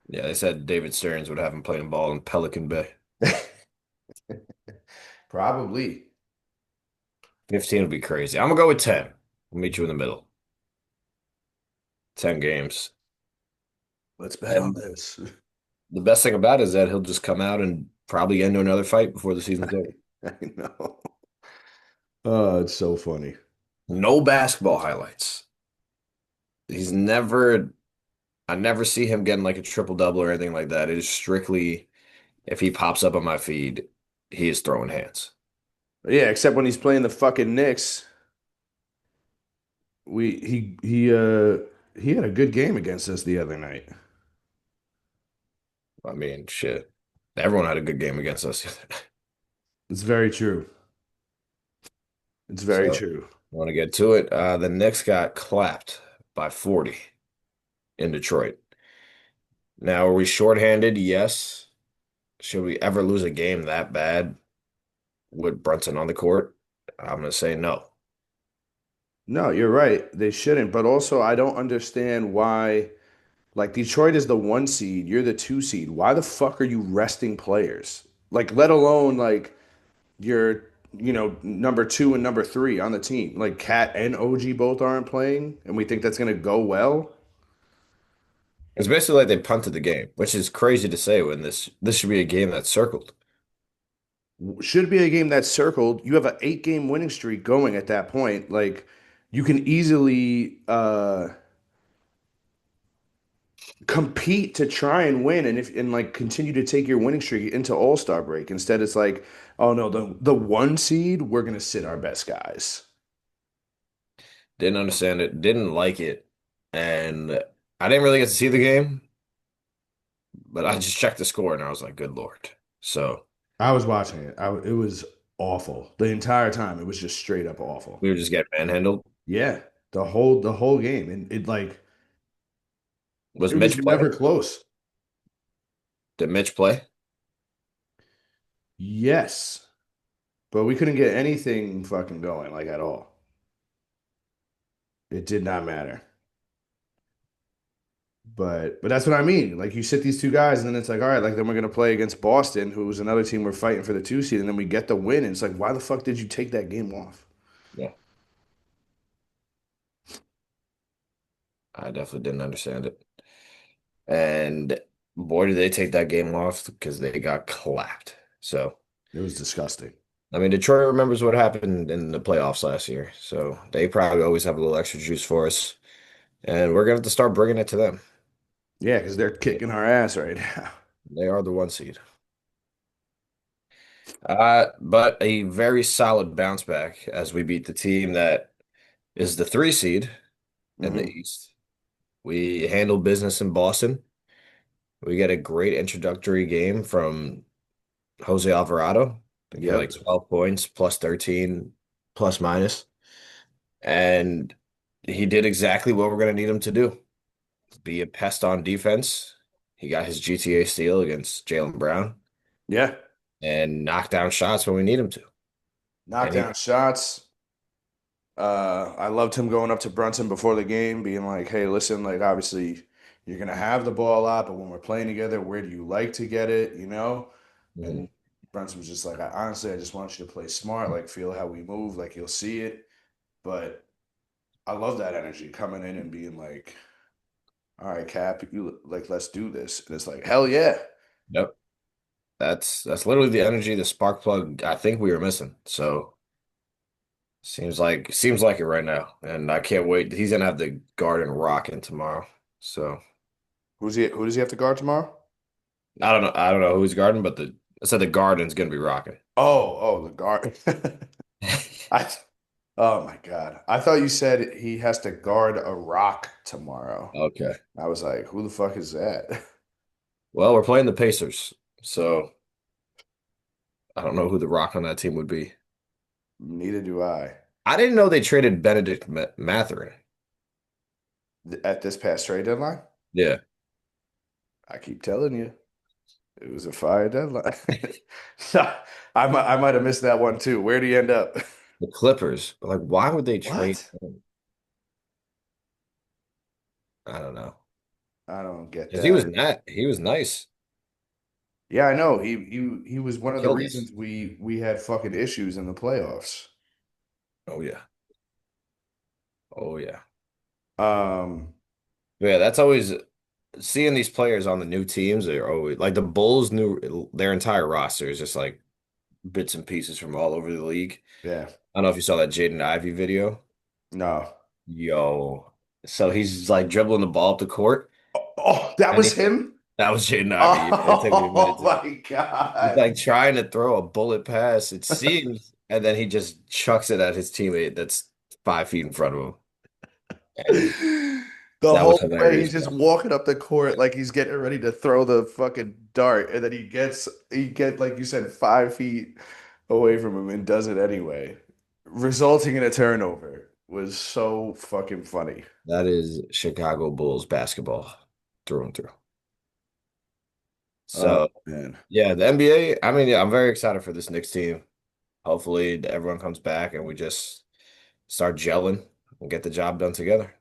Yeah, they said David Stearns would have him playing ball in Pelican Bay. Probably. 15 would be crazy. I'm gonna go with 10. We'll meet you in the middle. 10 games. Let's bet on And this. the best thing about it is that he'll just come out and probably get into another fight before the season's over. I know. Oh, it's so funny. No basketball highlights. He's never I never see him getting like a triple double or anything like that. It is strictly if he pops up on my feed, he is throwing hands. Yeah, except when he's playing the fucking Knicks, he had a good game against us the other night. I mean, shit. Everyone had a good game against us. It's very true. It's very So, true. want to get to it. The Knicks got clapped by 40 in Detroit. Now, are we shorthanded? Yes. Should we ever lose a game that bad with Brunson on the court? I'm going to say no. No, you're right. They shouldn't. But also, I don't understand why. Like Detroit is the one seed, you're the two seed. Why the fuck are you resting players? Like, let alone like your, number two and number three on the team. Like Cat and OG both aren't playing, and we think that's gonna go well. It's basically like they punted the game, which is crazy to say when this should be a game that's circled. Should be a game that's circled. You have an 8 game winning streak going at that point. Like, you can easily compete to try and win and like continue to take your winning streak into All-Star break. Instead, it's like, oh no, the one seed, we're gonna sit our best guys. Didn't understand it, didn't like it, and I didn't really get to see the game, but I just checked the score and I was like, good Lord. So I was watching it. It was awful. The entire time it was just straight up awful. we were just getting manhandled. Yeah, the whole game, and it like Was it was Mitch never play? close. Did Mitch play? Yes, but we couldn't get anything fucking going like at all. It did not matter. But that's what I mean. Like, you sit these two guys, and then it's like, all right, like then we're gonna play against Boston, who was another team we're fighting for the two seed, and then we get the win, and it's like, why the fuck did you take that game off? Yeah, I definitely didn't understand it. And boy, did they take that game off because they got clapped. So, It was disgusting. I mean, Detroit remembers what happened in the playoffs last year. So they probably always have a little extra juice for us. And we're going to have to start bringing it to them. Yeah, because they're kicking our ass right now. They are the one seed. But a very solid bounce back as we beat the team that is the 3 seed in the Hmm. East. We handled business in Boston. We get a great introductory game from Jose Alvarado. I think he had like Yep. 12 points, plus 13, plus minus. And he did exactly what we're going to need him to do. Be a pest on defense. He got his GTA steal against Jaylen Brown Yeah. and knock down shots when we need him to. And he, Knockdown shots. I loved him going up to Brunson before the game, being like, "Hey, listen, like obviously you're gonna have the ball a lot, but when we're playing together, where do you like to get it? You know?" Mhm. And Brunson was just like, I just want you to play smart, like feel how we move, like you'll see it." But I love that energy coming in and being like, "All right, Cap, you like let's do this," and it's like, "Hell yeah!" Yep. That's literally the energy, the spark plug I think we were missing. So seems like it right now. And I can't wait. He's gonna have the Garden rocking tomorrow. So Who's he? Who does he have to guard tomorrow? I don't know who's guarding, but the I said the Garden's gonna be rocking. Oh, the guard. I Oh my God. I thought you said he has to guard a rock tomorrow. Okay. I was like, who the fuck is that? Well, we're playing the Pacers, so I don't know who the rock on that team would be. Neither do I. I didn't know they traded Benedict Mathurin. At this past trade deadline, Yeah, I keep telling you, it was a fire deadline. So, I might have missed that one too. Where'd he end up? the Clippers. But like, why would they trade What? him? I don't know. I don't get Because he was that. not. He was nice. Yeah, I know. He was He one of the killed us. reasons we had fucking issues in the playoffs. Oh yeah. Oh yeah. Um, Yeah, that's always seeing these players on the new teams. They're always like the Bulls knew their entire roster is just like bits and pieces from all over the league. yeah. I don't know if you saw that Jaden Ivey video. No. Yo, so he's like dribbling the ball up the court, Oh, that and was him? that was Jaden Ivey. It took me a minute Oh to. my He's God. like trying to throw a bullet pass, it seems, and then he just chucks it at his teammate that's 5 feet in front of him, and The that was whole way hilarious, he's just bro. walking up the court like he's getting ready to throw the fucking dart, and then he get like you said 5 feet away from him and does it anyway, resulting in a turnover. Was so fucking funny. That is Chicago Bulls basketball through and through. Oh So man. yeah, the NBA. I mean, yeah, I'm very excited for this Knicks team. Hopefully, everyone comes back and we just start gelling and get the job done together,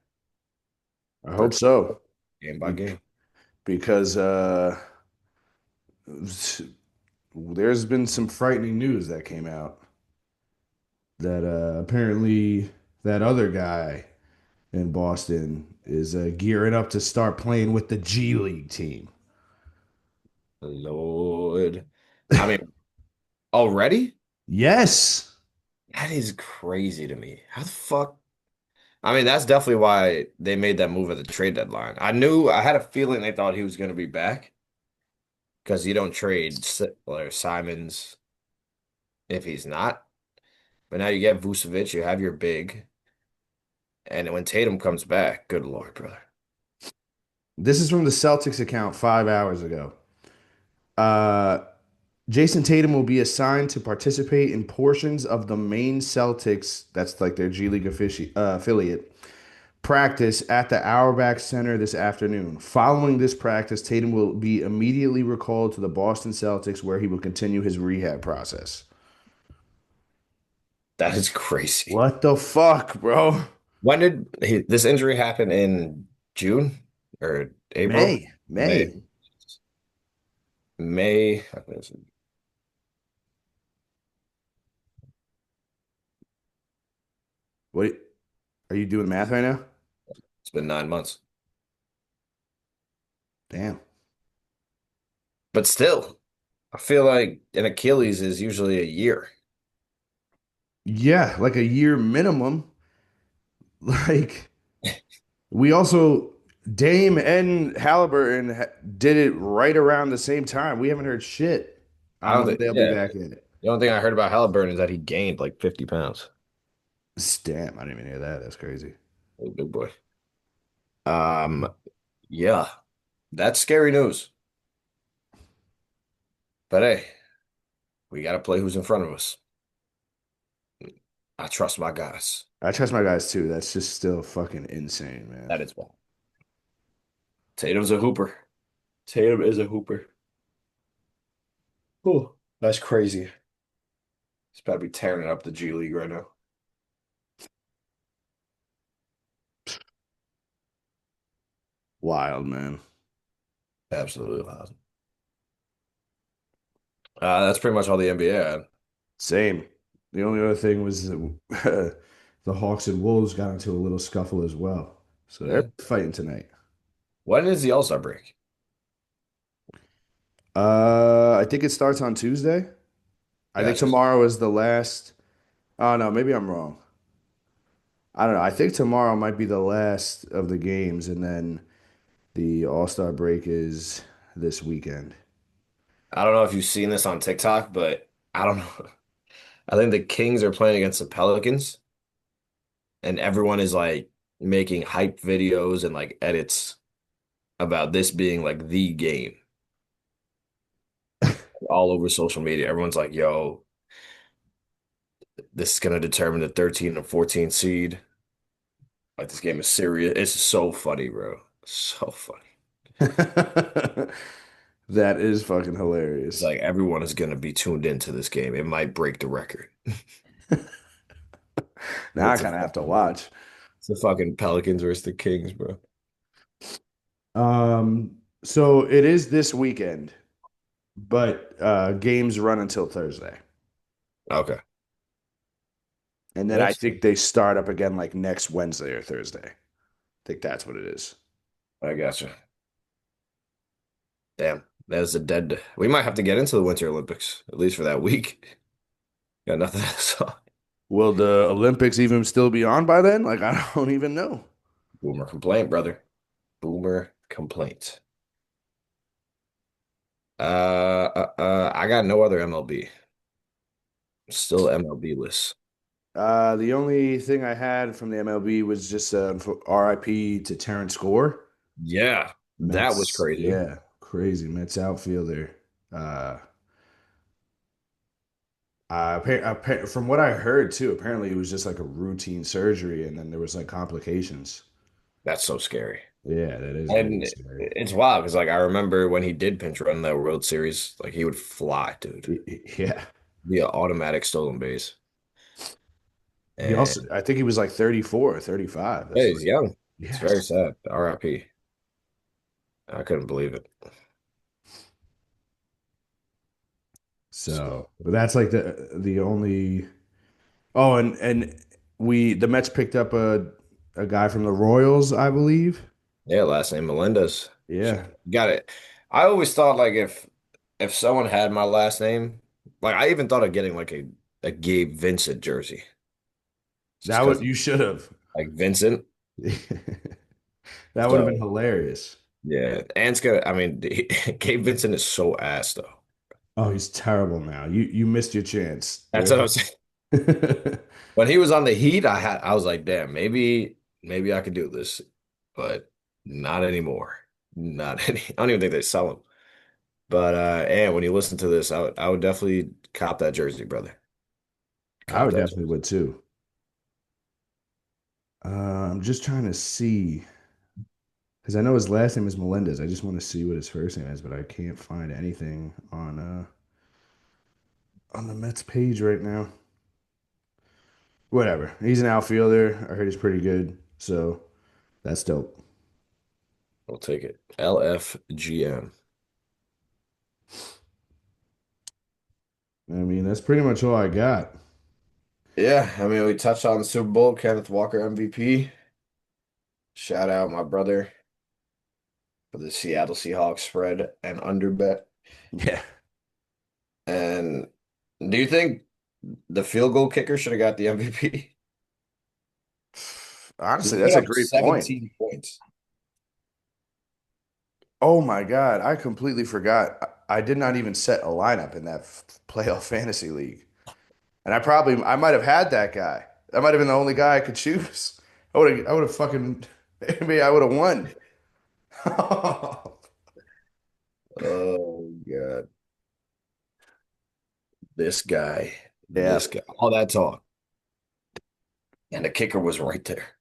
I hope brick so. game by Bec- game. Because there's been some frightening news that came out that apparently that other guy in Boston is gearing up to start playing with the G League team. Lord, I mean, already? Yes. That is crazy to me. How the fuck? I mean, that's definitely why they made that move at the trade deadline. I had a feeling they thought he was going to be back because you don't trade or Simons if he's not. But now you get Vucevic, you have your big, and when Tatum comes back, good Lord, brother. This is from the Celtics account 5 hours ago. Uh, Jason Tatum will be assigned to participate in portions of the main Celtics, that's like their G League affiliate, practice at the Auerbach Center this afternoon. Following this practice, Tatum will be immediately recalled to the Boston Celtics where he will continue his rehab process. That is crazy. What the fuck, bro? When did this injury happen in June or April? May, May. May. May. What are you doing math right now? It's been 9 months. Damn. But still, I feel like an Achilles is usually a year. Yeah, like a year minimum. Like we also Dame and Halliburton did it right around the same time. We haven't heard shit I on don't when think, they'll be yeah, back in it. The only thing I heard about Halliburton is that he gained like 50 pounds. Damn, I didn't even hear that. That's crazy. Oh, big boy. Um, yeah, that's scary news. But hey, we got to play who's in front of us. I trust my guys. I trust my guys too. That's just still fucking insane, man. That is well. Tatum's a hooper. Tatum is a hooper. Oh, that's crazy. He's about to be tearing up the G League right now. Wild, man. Absolutely loud. That's pretty much all the NBA had. Same. The only other thing was that the Hawks and Wolves got into a little scuffle as well. So they're Yeah. fighting tonight. When is the All-Star break? I think it starts on Tuesday. I think Gotcha. tomorrow is the last. Oh no, maybe I'm wrong. I don't know. I think tomorrow might be the last of the games, and then the All-Star break is this weekend. I don't know if you've seen this on TikTok, but I don't know. I think the Kings are playing against the Pelicans, and everyone is like making hype videos and like edits about this being like the game all over social media. Everyone's like, yo, this is gonna determine the 13 and 14 seed. Like this game is serious. It's so funny, bro. So funny. That is fucking It's hilarious. like everyone is gonna be tuned into this game. It might break the record. Now I It's a kind of have to fucking, watch. it's the fucking Pelicans versus the Kings, bro. So it is this weekend, but games run until Thursday. Okay. And then I That's think they start up again like next Wednesday or Thursday. I think that's what it is. I gotcha. Damn. That's a dead. We might have to get into the Winter Olympics, at least for that week. Got nothing else on. Will the Olympics even still be on by then? Like, I don't even know. Boomer complaint, brother. Boomer complaint. I got no other MLB. Still MLB list. The only thing I had from the MLB was just RIP to Terrence Gore. Yeah, that was Mets, crazy. yeah, crazy Mets outfielder. Uh, from what I heard too, apparently it was just like a routine surgery, and then there was like complications. That's so scary. Yeah, that is very And scary. it's wild because like I remember when he did pinch run that World Series, like he would fly, dude. Yeah. Be an automatic stolen base. He also, And I think he was like 34 or 35. yeah, That's he's like, young. It's very yes. sad. RIP. I couldn't believe it. So So, but that's like the only. Oh, and the Mets picked up a guy from the Royals, I believe. yeah, last name Melendez. Yeah, Got it. I always thought like if someone had my last name, like I even thought of getting like a Gabe Vincent jersey. Just that would because you should have. like Vincent. That would have been So hilarious. yeah, Ant's gonna. I mean, Gabe Vincent is so ass though. Oh, he's terrible now. You missed your chance. That's what I was saying. When he was on the Heat, I was like, damn, maybe I could do this, but not anymore. Not any. I don't even think they sell them. But and when you listen to this, I would definitely cop that jersey, brother. I Cop would that definitely jersey. would too. I'm just trying to see because I know his last name is Melendez. I just want to see what his first name is, but I can't find anything on the Mets page right now. Whatever. He's an outfielder. I heard he's pretty good, so that's dope. We'll take it. LFGM. I mean, that's pretty much all I got. Yeah, I mean, we touched on the Super Bowl, Kenneth Walker MVP. Shout out my brother for the Seattle Seahawks spread and under bet. Yeah. And do you think the field goal kicker should have got the MVP? He Honestly, put that's a up great point. 17 points. Oh my God, I completely forgot. I did not even set a lineup in that playoff fantasy league. And I might have had that guy. That might have been the only guy I could choose. I would have fucking, maybe I would have won. Oh God, this guy, Yeah, this guy, all that talk, and the kicker was right there.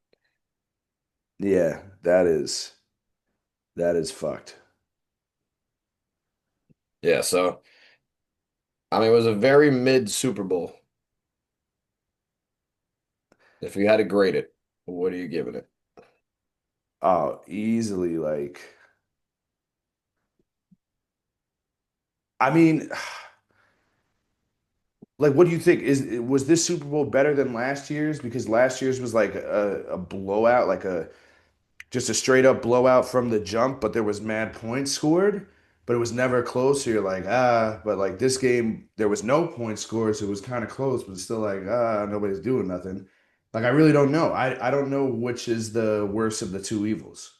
yeah, that is fucked. Yeah, so I mean, it was a very mid Super Bowl. If you had to grade it, what are you giving it? Oh, easily like, I mean, like, what do you think? Was this Super Bowl better than last year's? Because last year's was like a blowout, like a just a straight up blowout from the jump, but there was mad points scored, but it was never close. So you're like, ah, but like this game, there was no points scored, so it was kind of close, but it's still like, ah, nobody's doing nothing. Like I really don't know. I don't know which is the worst of the two evils.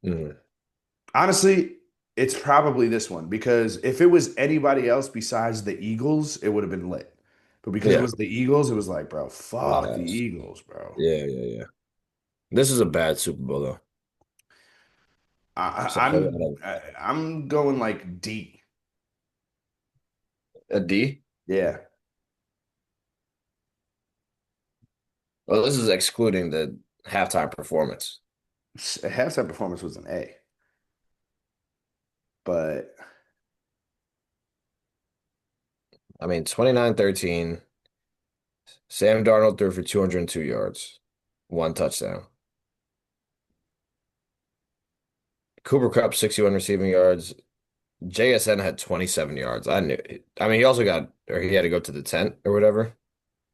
Mm, Honestly, it's probably this one because if it was anybody else besides the Eagles, it would have been lit. But because it yeah, was the Eagles, it was like, bro, fuck the yes. Eagles, bro. Yeah, yeah, yeah. This is a bad Super Bowl though. So I'm going like D. a D. Yeah. Well, this is excluding the halftime performance. A halftime performance was an A, but I mean, 29-13. Sam Darnold threw for 202 yards, one touchdown. Cooper Kupp, 61 receiving yards. JSN had 27 yards. I knew. I mean, he also got, or he had to go to the tent or whatever.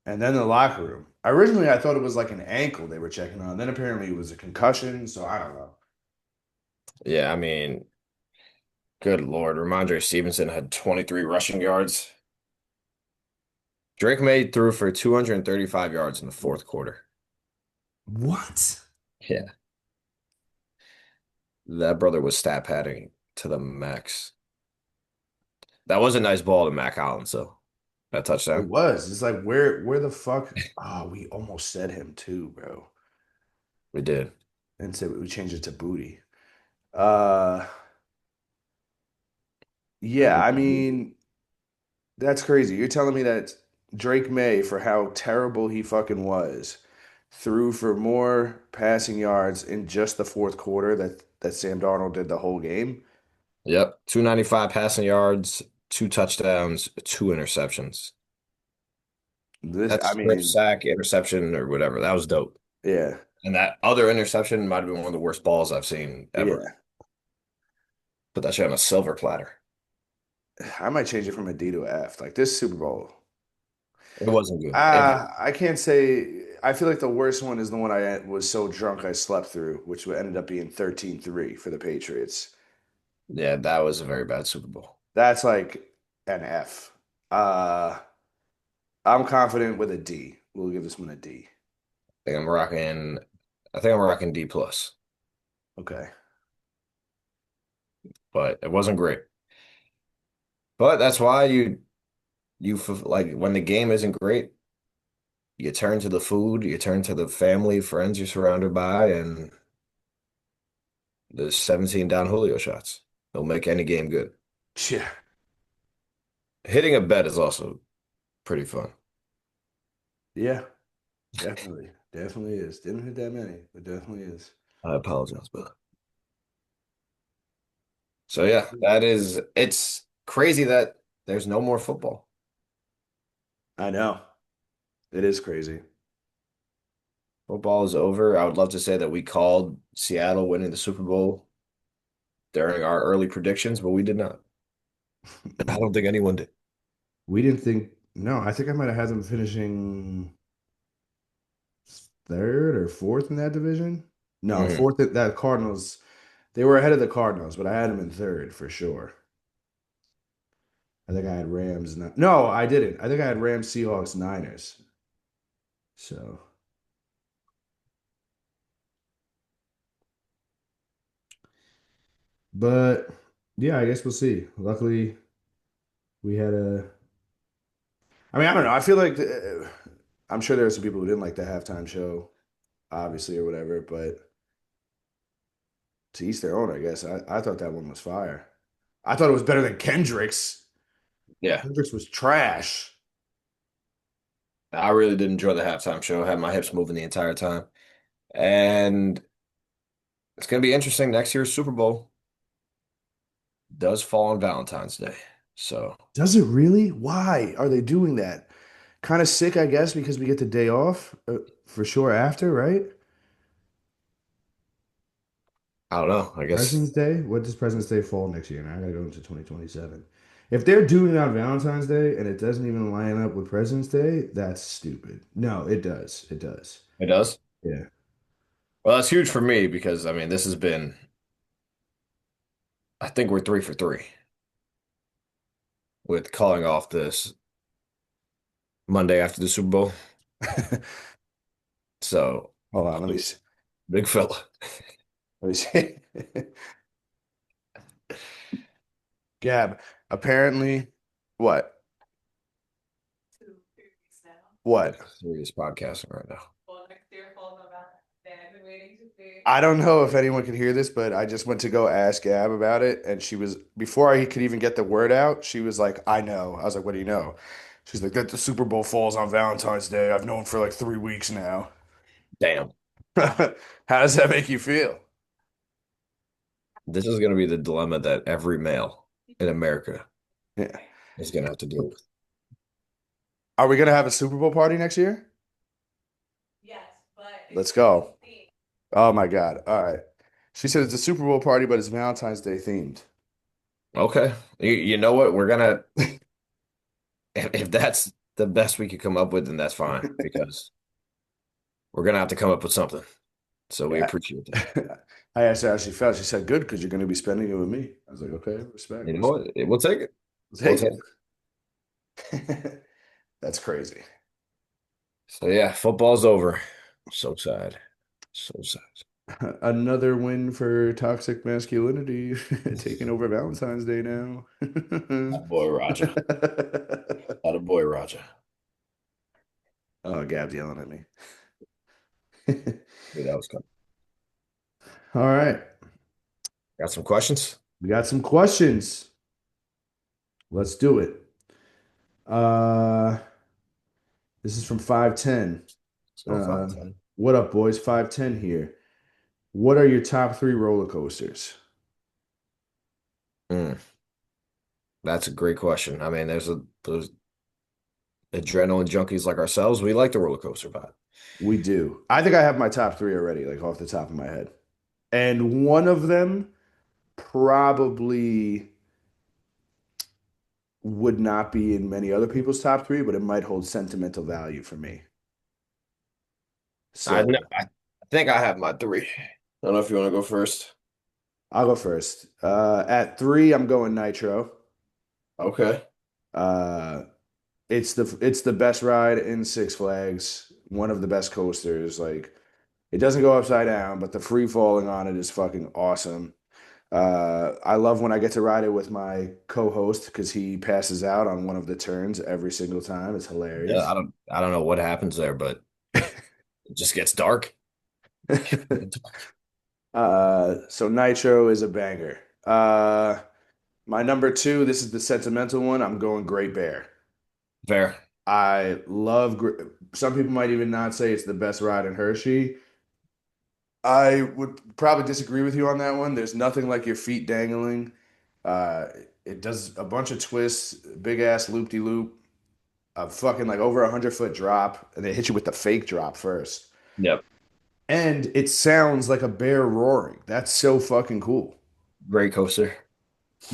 and then the locker room. Originally, I thought it was like an ankle they were checking on. Then apparently it was a concussion. So I don't know. Yeah, I mean, good Lord. Ramondre Stevenson had 23 rushing yards. Drake May threw for 235 yards in the fourth quarter. What? Yeah, that brother was stat padding to the max. That was a nice ball to Mac Hollins, so that It touchdown. was. It's like where the fuck? Oh, we almost said him too, bro. We did. And said we changed it to booty. Uh, yeah. I mean, that's crazy. You're telling me that Drake May, for how terrible he fucking was, threw for more passing yards in just the fourth quarter that Sam Darnold did the whole game. Yep. 295 passing yards, two touchdowns, two interceptions. This, That I strip mean, sack, interception, or whatever. That was dope. yeah, And that other interception might have been one of the worst balls I've seen ever. yeah. Put that shit on a silver platter. I might change it from a D to a F. Like this Super Bowl. It wasn't good. If I can't say. I feel like the worst one is the one I was so drunk I slept through, which ended up being 13-3 for the Patriots. Yeah, that was a very bad Super Bowl. That's like an F. Uh, I'm confident with a D. We'll give this one a D. think I'm rocking, I think I'm rocking D plus, Okay. but it wasn't great. But that's why like when the game isn't great, you turn to the food, you turn to the family, friends you're surrounded by, and the 17 down Julio shots. They'll make any game good. Yeah. Hitting a bet is also pretty fun. Yeah. Definitely. Definitely is. Didn't hit that many, but definitely is. I apologize, but so yeah, that is it's crazy that there's no more football. I know. It is crazy. Football is over. I would love to say that we called Seattle winning the Super Bowl during our early predictions, but we did not. I don't think anyone did. We didn't think, no, I think I might have had them finishing third or fourth in that division. No, Mhm. fourth. That Cardinals, they were ahead of the Cardinals, but I had them in third for sure. I think I had Rams. No, I didn't. I think I had Rams, Seahawks, Niners. So But yeah, I guess we'll see. Luckily, we had a. I mean, I don't know. I feel like I'm sure there are some people who didn't like the halftime show, obviously, or whatever. But to each their own, I guess. I thought that one was fire. I thought it was better than Kendrick's. Yeah, Kendrick's was trash. I really did enjoy the halftime show. I had my hips moving the entire time. And it's going to be interesting. Next year's Super Bowl does fall on Valentine's Day. So Does it really? Why are they doing that? Kind of sick, I guess, because we get the day off for sure after, right? I don't know. I guess President's Day? What does President's Day fall next year? Now I gotta go into 2027. If they're doing it on Valentine's Day and it doesn't even line up with President's Day, that's stupid. No, it does. It does. it does. Yeah. Well, that's huge for me because, I mean, this has been, I think we're 3 for 3 with calling off this Monday after the Super Bowl. So, Hold on, let me see. big fella. Let me see. Gab, apparently, what? What? Serious podcasting right now. I don't know if anyone can hear this, but I just went to go ask Gab about it, and she was before I could even get the word out, she was like, "I know." I was like, "What do you know?" She's like, "That the Super Bowl falls on Valentine's Day. I've known for like 3 weeks now." Damn. How does that make you feel? This is going to be the dilemma that every male in America Yeah. is going to have to deal with. Are we gonna have a Super Bowl party next year? Let's go. Oh my God. All right. She said it's a Super Bowl party, but it's Valentine's Day themed. Okay. You know what? We're gonna, if that's the best we could come up with, then that's fine because we're gonna have to come up with something. So we Yeah. appreciate that. I asked her how she felt. She said, good, because you're going to be spending it with me. I was like, okay, respect, You know respect. what? We'll take it. We'll Take take it. it. That's crazy. So yeah, football's over. So sad. So sad. Another win for toxic masculinity, taking over Valentine's Day now. That boy Roger. That boy Roger. Oh, Gab's yelling at me. Knew that was coming. All right. Got some questions? We got some questions. Let's do it. Uh, this is from 510. Let's go 5-10. What up, boys? 510 here. What are your top three roller coasters? Mm, that's a great question. I mean, those adrenaline junkies like ourselves. We like the roller coaster vibe. We do. I think I have my top three already, like off the top of my head. And one of them probably would not be in many other people's top three, but it might hold sentimental value for me. I So know, I think I have my three. I don't know if you want to go first. I'll go first. At three, I'm going Nitro. Okay. Uh, it's the best ride in Six Flags, one of the best coasters. Like it doesn't go upside down, but the free falling on it is fucking awesome. I love when I get to ride it with my co-host because he passes out on one of the turns every single time. It's Yeah, hilarious. I don't know what happens there, but it just gets dark. So Nitro is a banger. My number two, this is the sentimental one. I'm going Great Bear. Fair. I love, some people might even not say it's the best ride in Hershey. I would probably disagree with you on that one. There's nothing like your feet dangling. Uh, it does a bunch of twists, big ass loop de loop, a fucking like over 100 foot drop, and they hit you with the fake drop first. Yep. And it sounds like a bear roaring. That's so fucking cool. Great coaster.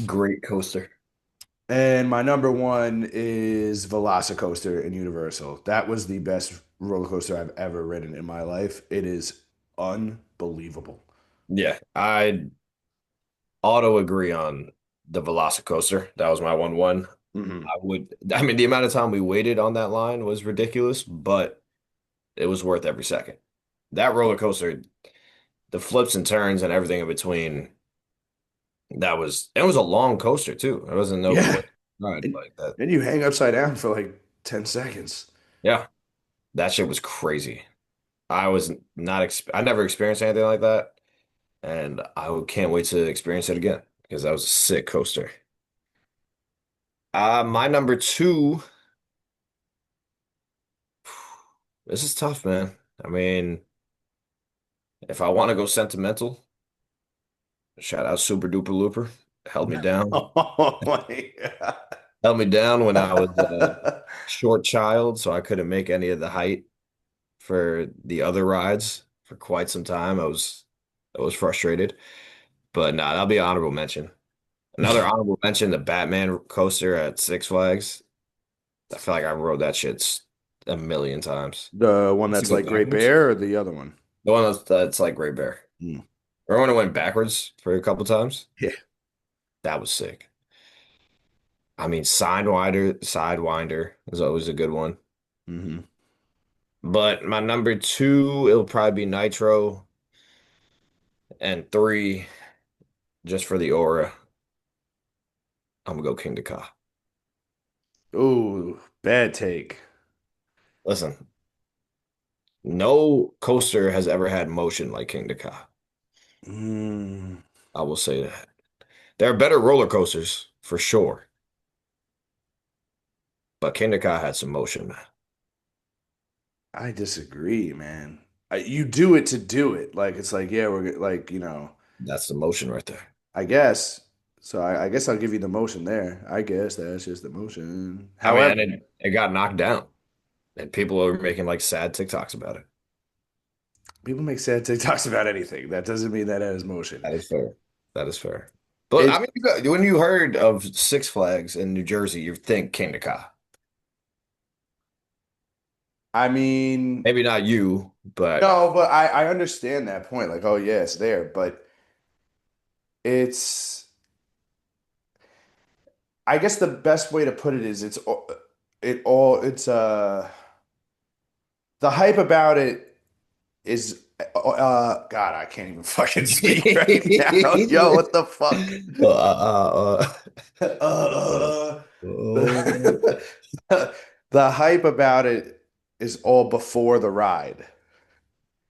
Great coaster. And my number one is Velocicoaster in Universal. That was the best roller coaster I've ever ridden in my life. It is unbelievable. Yeah, I auto agree on the Velocicoaster. That was my 1-1. Hmm. I mean, the amount of time we waited on that line was ridiculous, but it was worth every second. That roller coaster, the flips and turns and everything in between, It was a long coaster too. It wasn't no Yeah. quick ride And like that. then you hang upside down for like 10 seconds. Yeah, that shit was crazy. I was not ex I never experienced anything like that, and can't wait to experience it again because that was a sick coaster. My number two, this is tough, man. I mean, if I want to go sentimental, shout out Super Duper Looper. Held me down. Oh my Held me down when I was a God. short child, so I couldn't make any of the height for the other rides for quite some time. I was frustrated. But nah, that'll be an honorable mention. Another honorable mention, the Batman coaster at Six Flags. I feel like I rode that shit a million times. The one Used to that's go like Great backwards. Bear or the other one? The one that's like Great Bear. Mm. Remember when it went backwards for a couple times? Yeah. That was sick. I mean, Sidewinder is always a good one. Hmm. But my number two, it'll probably be Nitro, and three, just for the aura, I'm gonna go King Ka. Ooh, bad take. Listen, no coaster has ever had motion like King Ka. Mm, I will say that. There are better roller coasters for sure, but King Ka had some motion, man. I disagree, man. You do it to do it. Like it's like, yeah, like, That's the motion right there. I guess. So I guess I'll give you the motion there. I guess that's just the motion. I mean, However, and it got knocked down, and people are making like sad TikToks about it. people make sad TikToks about anything. That doesn't mean that has motion. That is fair. That is fair. But I It, mean, when you heard of Six Flags in New Jersey, you think King Ka. I mean, Maybe not you, but no, but I understand that point. Like, oh yeah, it's there, but it's I guess the best way to put it is it's the hype about it is God, I can't even fucking speak right now. Yo, what the fuck? uh, uh, Uh, uh, the, the hype about it is all before the ride.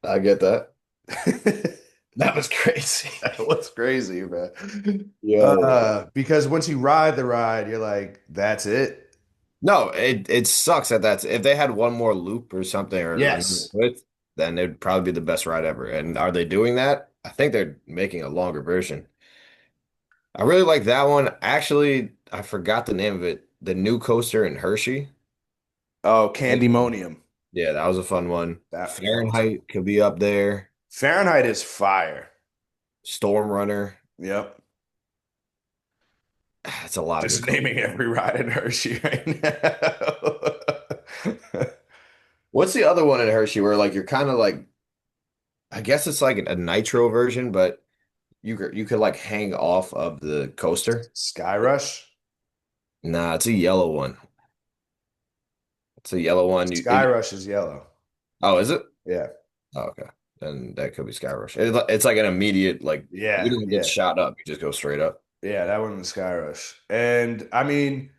I get that. That was crazy. What's crazy, man? Yo. Because once you ride the ride, you're like, that's it. No, it sucks that that's if they had one more loop or something or another Yes. width, then it'd probably be the best ride ever. And are they doing that? I think they're making a longer version. I really like that one. Actually, I forgot the name of it. The new coaster in Hershey. Oh, Like, Candymonium. yeah, that was a fun one. That was Fahrenheit could be up there. Fahrenheit is fire. Storm Runner. Yep. It's a lot of good Just coasters. naming every ride in Hershey right now. What's the other one in Hershey where like you're kind of like I guess it's like a nitro version, but you could like hang off of the coaster. Sky Rush. Nah, it's a yellow one. It's a yellow one. Sky Rush is yellow. Oh, is it? Yeah. Oh, okay. Then that could be Skyrush. It's like an immediate like you Yeah. don't get Yeah. shot up. You just go straight up. Yeah, that one was Sky Rush. And I mean,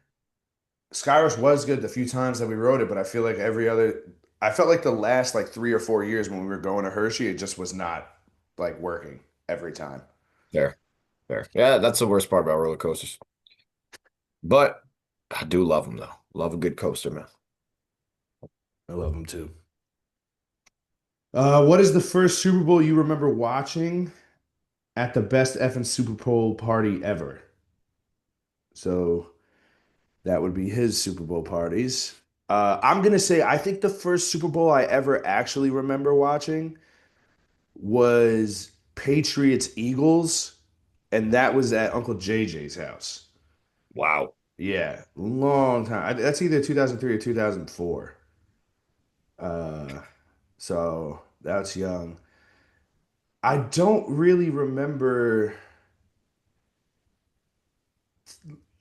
Sky Rush was good the few times that we rode it, but I feel like I felt like the last like 3 or 4 years when we were going to Hershey, it just was not like working every time. Fair, fair. Yeah, that's the worst part about roller coasters. But I do love them though. Love a good coaster, man. I love them too. What is the first Super Bowl you remember watching at the best effing Super Bowl party ever? So that would be his Super Bowl parties. I'm gonna say I think the first Super Bowl I ever actually remember watching was Patriots Eagles, and that was at Uncle JJ's house. Wow. Yeah, long time. That's either 2003 or 2004. Uh, so that's young. I don't really remember.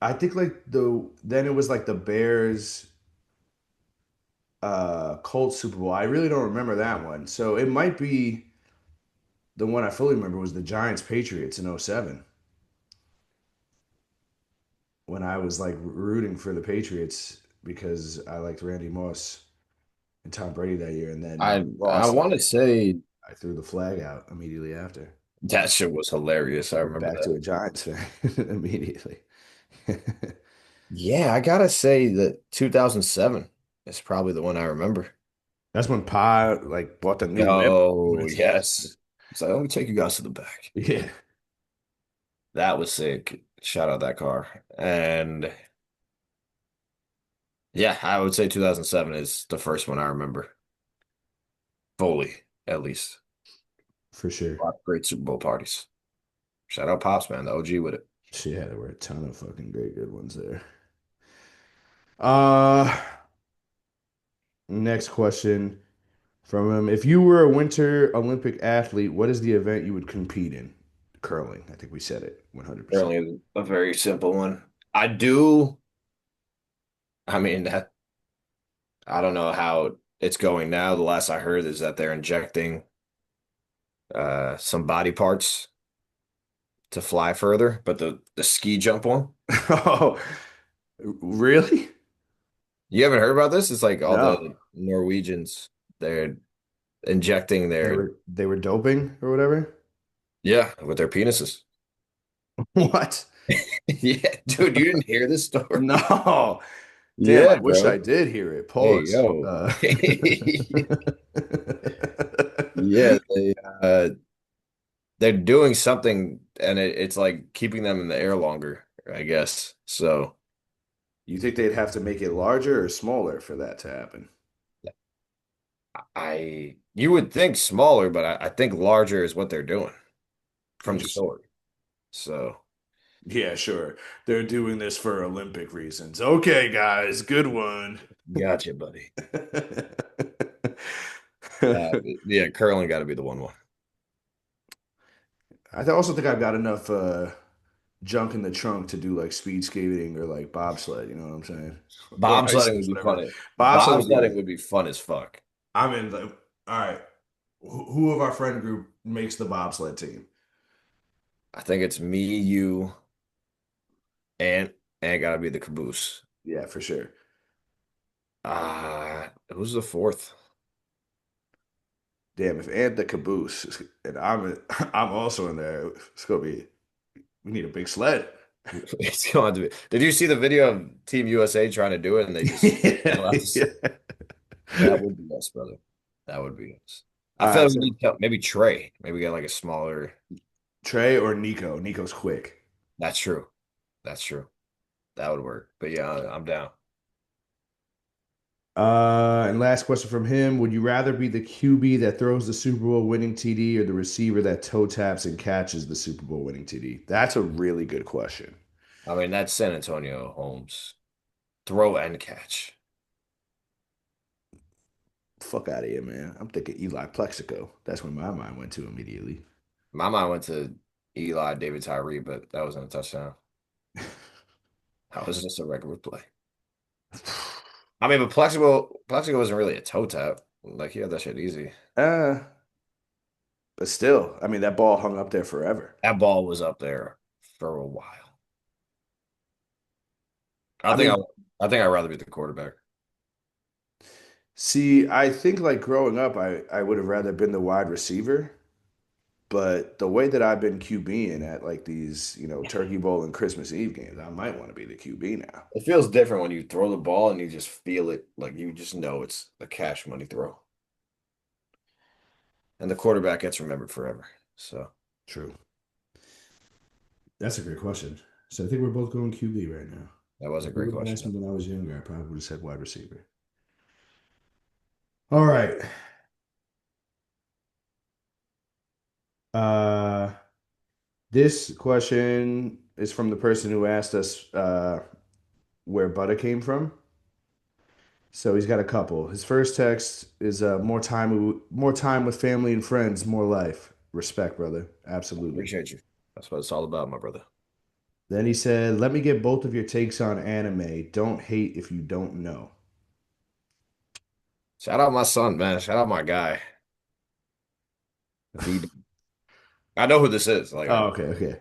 I think like then it was like the Bears Colts Super Bowl. I really don't remember that one. So it might be the one I fully remember was the Giants Patriots in '07. when I was like rooting for the Patriots because I liked Randy Moss and Tom Brady that year, and then when I we I lost, want to say I threw the flag out immediately after. that shit was hilarious. I Went remember back that. to a Giants fan immediately. Yeah, I gotta say that 2007 is probably the one I remember. That's when Pa like bought the new whip. Oh, yes. So let me take you guys to the back. Yeah, That was sick. Shout out that car. And yeah, I would say 2007 is the first one I remember fully, at least. for sure. A lot of great Super Bowl parties. Shout out Pops, man, the OG with it. Yeah, there were a ton of fucking great good ones there. Uh, Next question from him. If you were a Winter Olympic athlete, what is the event you would compete in? Curling. I think we said it 100%. Certainly a very simple one. I do, I mean, I don't know how it's going now. The last I heard is that they're injecting some body parts to fly further, but the ski jump one. Oh, really? You haven't heard about this? It's like all No. the Norwegians, they're injecting their, They were doping or whatever? yeah, with their penises. What? Yeah, dude, you didn't hear this story? No. Damn, I Yeah, wish I bro. did hear it. Hey, Pause. yo. Yeah, they're doing something and it's like keeping them in the air longer, I guess. So You think they'd have to make it larger or smaller for that to happen? you would think smaller, but I think larger is what they're doing from the Interesting. story. So Yeah, sure. They're doing this for Olympic reasons. Okay, guys, good one. gotcha, buddy. Yeah, curling got to be the one. I also think I've got enough junk in the trunk to do like speed skating or like bobsled, you know what I'm saying? Or ice Bobsledding would skates, be whatever. fun. Bobsled would Bobsledding be, would be fun as fuck. I'm in the, all right. Who of our friend group makes the bobsled team? I think it's me, you, and gotta be the caboose. Yeah, for sure. Who's the fourth? Damn, if and the caboose and I'm also in there, it's gonna be, we need a big sled. It's going to be. Did you see the video of Team USA trying to do it and they just Yeah, fell out yeah. that would be us, brother. That would be us. I All feel right, like we so need to, maybe Trey. Maybe get like a smaller. Trey or Nico? Nico's quick. That's true. That's true. That would work. But yeah, I'm down. And last question from him. Would you rather be the QB that throws the Super Bowl winning TD or the receiver that toe taps and catches the Super Bowl winning TD? That's a really good question. I mean, that's San Antonio Holmes. Throw and catch. Fuck out of here, man. I'm thinking Eli Plexico. That's when my mind went to immediately. My mind went to Eli, David Tyree, but that wasn't a touchdown. That was just a regular play. I mean, but Plexico wasn't really a toe tap. Like he had that shit easy. Uh, but still, I mean, that ball hung up there forever. That ball was up there for a while. I I think mean, I'd rather be the quarterback. see, I think like growing up, I would have rather been the wide receiver. But the way that I've been QBing at like these, Turkey Bowl and Christmas Eve games, I might want to be the QB now. It feels different when you throw the ball and you just feel it, like you just know it's a cash money throw. And the quarterback gets remembered forever. So True. That's a great question. So I think we're both going QB right now. that was a If you great would have question. asked me when I was younger, I probably would have said wide receiver. All right. Uh, this question is from the person who asked us where butter came from. So he's got a couple. His first text is more time with family and friends, more life. Respect, brother. Absolutely. Appreciate you. That's what it's all about, my brother. Then he said, "Let me get both of your takes on anime. Don't hate if you don't know." Shout out my son, man. Shout out my guy. I know who this is. Oh, okay, okay.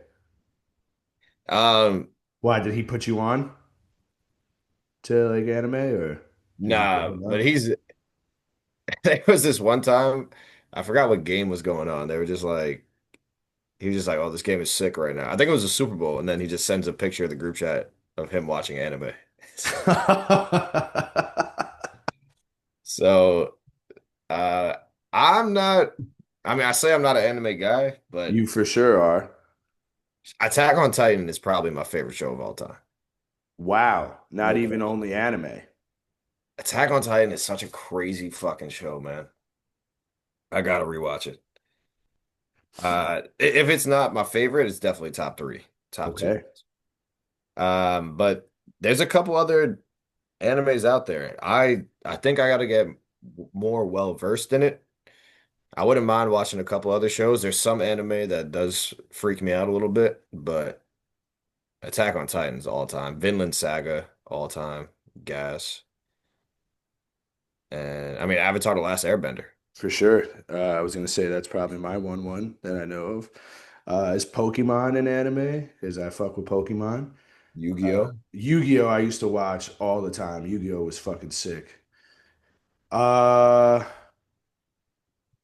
Why did he put you on to like anime or did you pick Nah, him but up? there was this one time, I forgot what game was going on. They were just like, he was just like, oh, this game is sick right now. I think it was a Super Bowl, and then he just sends a picture of the group chat of him watching anime. So, uh, I'm not, I mean, I say I'm not an anime guy, but You for sure are. Attack on Titan is probably my favorite show of all time. Wow. Not No even question. only anime. Attack on Titan is such a crazy fucking show, man. I gotta rewatch it. If it's not my favorite, it's definitely top three, top two. Okay. But there's a couple other animes out there. I think I gotta get more well versed in it. I wouldn't mind watching a couple other shows. There's some anime that does freak me out a little bit, but Attack on Titan's all time. Vinland Saga all time. Gas. And I mean Avatar: The Last Airbender. For sure. I was gonna say that's probably my one that I know of. Is Pokemon an anime? Because I fuck with Pokemon. Yu-Gi-Oh! Yu-Gi-Oh! I used to watch all the time. Yu-Gi-Oh! Was fucking sick. Uh,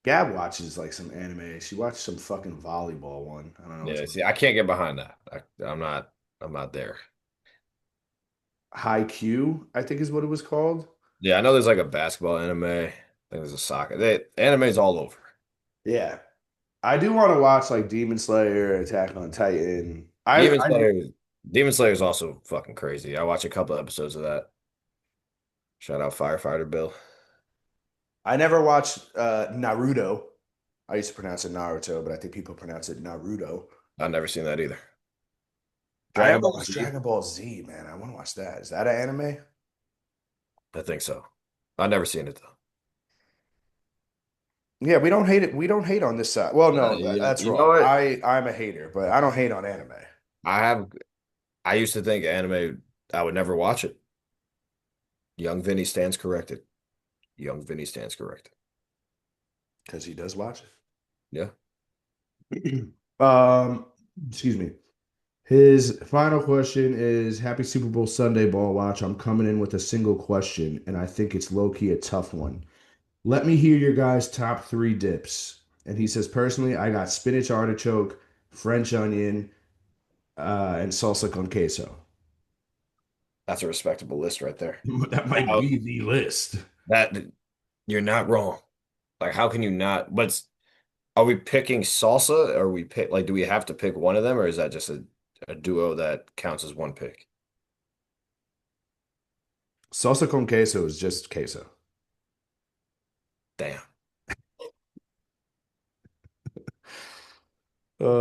Gab watches like some anime. She watched some fucking volleyball one. I don't know what's Yeah, see, I can't get behind that. I'm not there. High Q, I think is what it was called. Yeah, I know there's like a basketball anime. I think there's a soccer. Anime's all over. Yeah, I do want to watch like Demon Slayer, Attack on Titan. Demon Slayer, Demon Slayer is also fucking crazy. I watch a couple episodes of that. Shout out Firefighter Bill. I never watched Naruto. I used to pronounce it Naruto, but I think people pronounce it Naruto. I've never seen that either. I Dragon never Ball watched Z? Dragon Ball Z, man. I want to watch that. Is that an anime? I think so. I've never seen it though. Yeah, we don't hate it. We don't hate on this side. Well, no, that's You know wrong. what? I'm a hater, but I don't hate on anime I have I used to think anime I would never watch it. Young Vinny stands corrected. Young Vinny stands corrected. because he does watch Yeah. it. Um, excuse me. His final question is Happy Super Bowl Sunday, Ball Watch. I'm coming in with a single question, and I think it's low key a tough one. Let me hear your guys' top three dips. And he says, personally, I got spinach artichoke, French onion, and salsa con queso. That's a respectable list right there. That might Now, be the list. that you're not wrong. Like, how can you not? But are we picking salsa? Or are we pick like do we have to pick one of them, or is that just a duo that counts as one pick? Salsa con queso is just queso. Damn.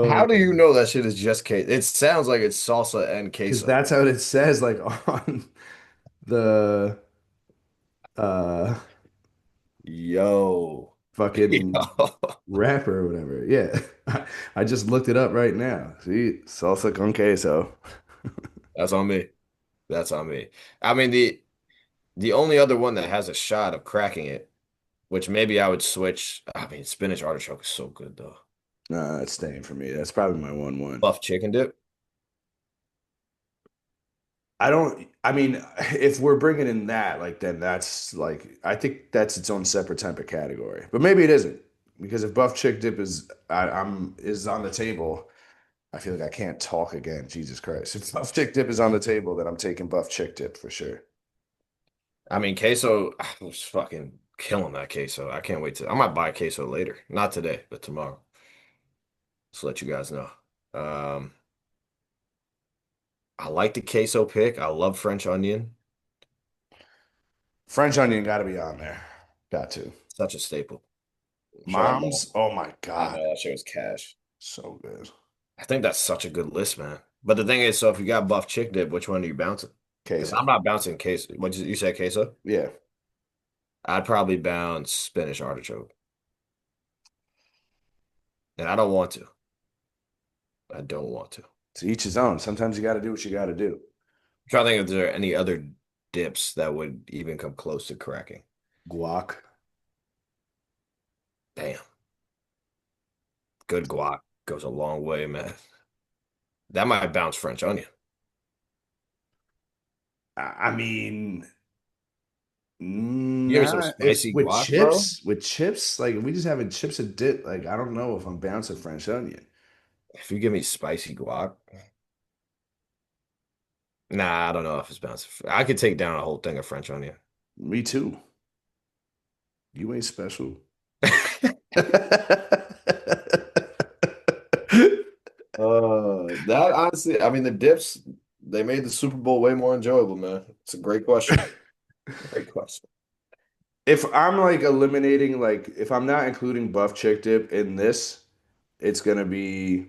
How Oh, do you know that shit is just queso? It sounds like it's salsa and because queso. that's how it says, like on the uh Yo. fucking Yo. wrapper or whatever. Yeah. I just looked it up right now. See, salsa con queso. That's on me. That's on me. I mean the only other one that has a shot of cracking it, which maybe I would switch. I mean, spinach artichoke is so good though. Nah, that's staying for me. That's probably my one. Buff chicken dip. I don't, I mean, if we're bringing in that, like, then that's like, I think that's its own separate type of category. But maybe it isn't because if buff chick dip is on the table, I feel like I can't talk again. Jesus Christ! If buff chick dip is on the table, then I'm taking buff chick dip for sure. I mean, queso, I was fucking killing that queso. I can't wait to. I might buy queso later. Not today, but tomorrow. Just let you guys know. Um, I like the queso pick. I love French onion. French onion got to be on there. Got to. Such a staple. Shout out Mom. Mom's, oh my I God, know that shit was cash. so good. I think that's such a good list, man. But the thing is, so if you got buff chick dip, which one are you bouncing? Because I'm Queso. not bouncing queso. What you said, queso? Yeah. I'd probably bounce spinach artichoke, and I don't want to. I don't want to. To each his own. Sometimes you got to do what you got to do. Trying to think if there are any other dips that would even come close to cracking. Guac. Damn, good guac goes a long way, man. That might bounce French onion. I mean, You give me some nah, if spicy guac, bro. with chips, like if we just having chips and dip, like I don't know if I'm bouncing French onion. If you give me spicy guac, nah, I don't know if it's bouncing. I could take down a whole thing of French onion. Me too. You ain't special. That honestly, I mean, the dips, they made the Super Bowl way more enjoyable, man. It's a great question. Great question. If I'm like eliminating, like if I'm not including buff chick dip in this, it's gonna be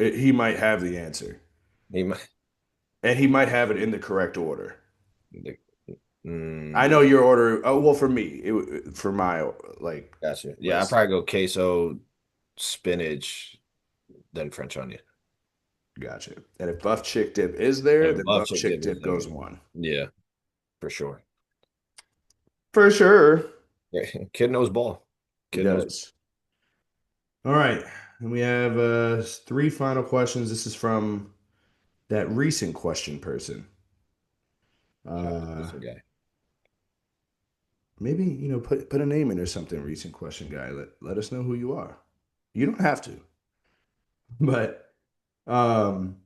he might have the answer, He might, and he might have it in the correct order. the- I know mm, your order. Oh, well, for me, for my like gotcha. Yeah, I'd list. probably go queso, spinach, then French onion. Gotcha. And if buff chick dip is there, And then love buff chick chick dip is dip there. goes one Yeah, for sure. for sure. Yeah, kid knows ball. He Kid knows. does. All right, and we have three final questions. This is from that recent question person. Shout out to Uh, this guy. maybe put a name in or something. Recent question guy. Let us know who you are. You don't have to, but um,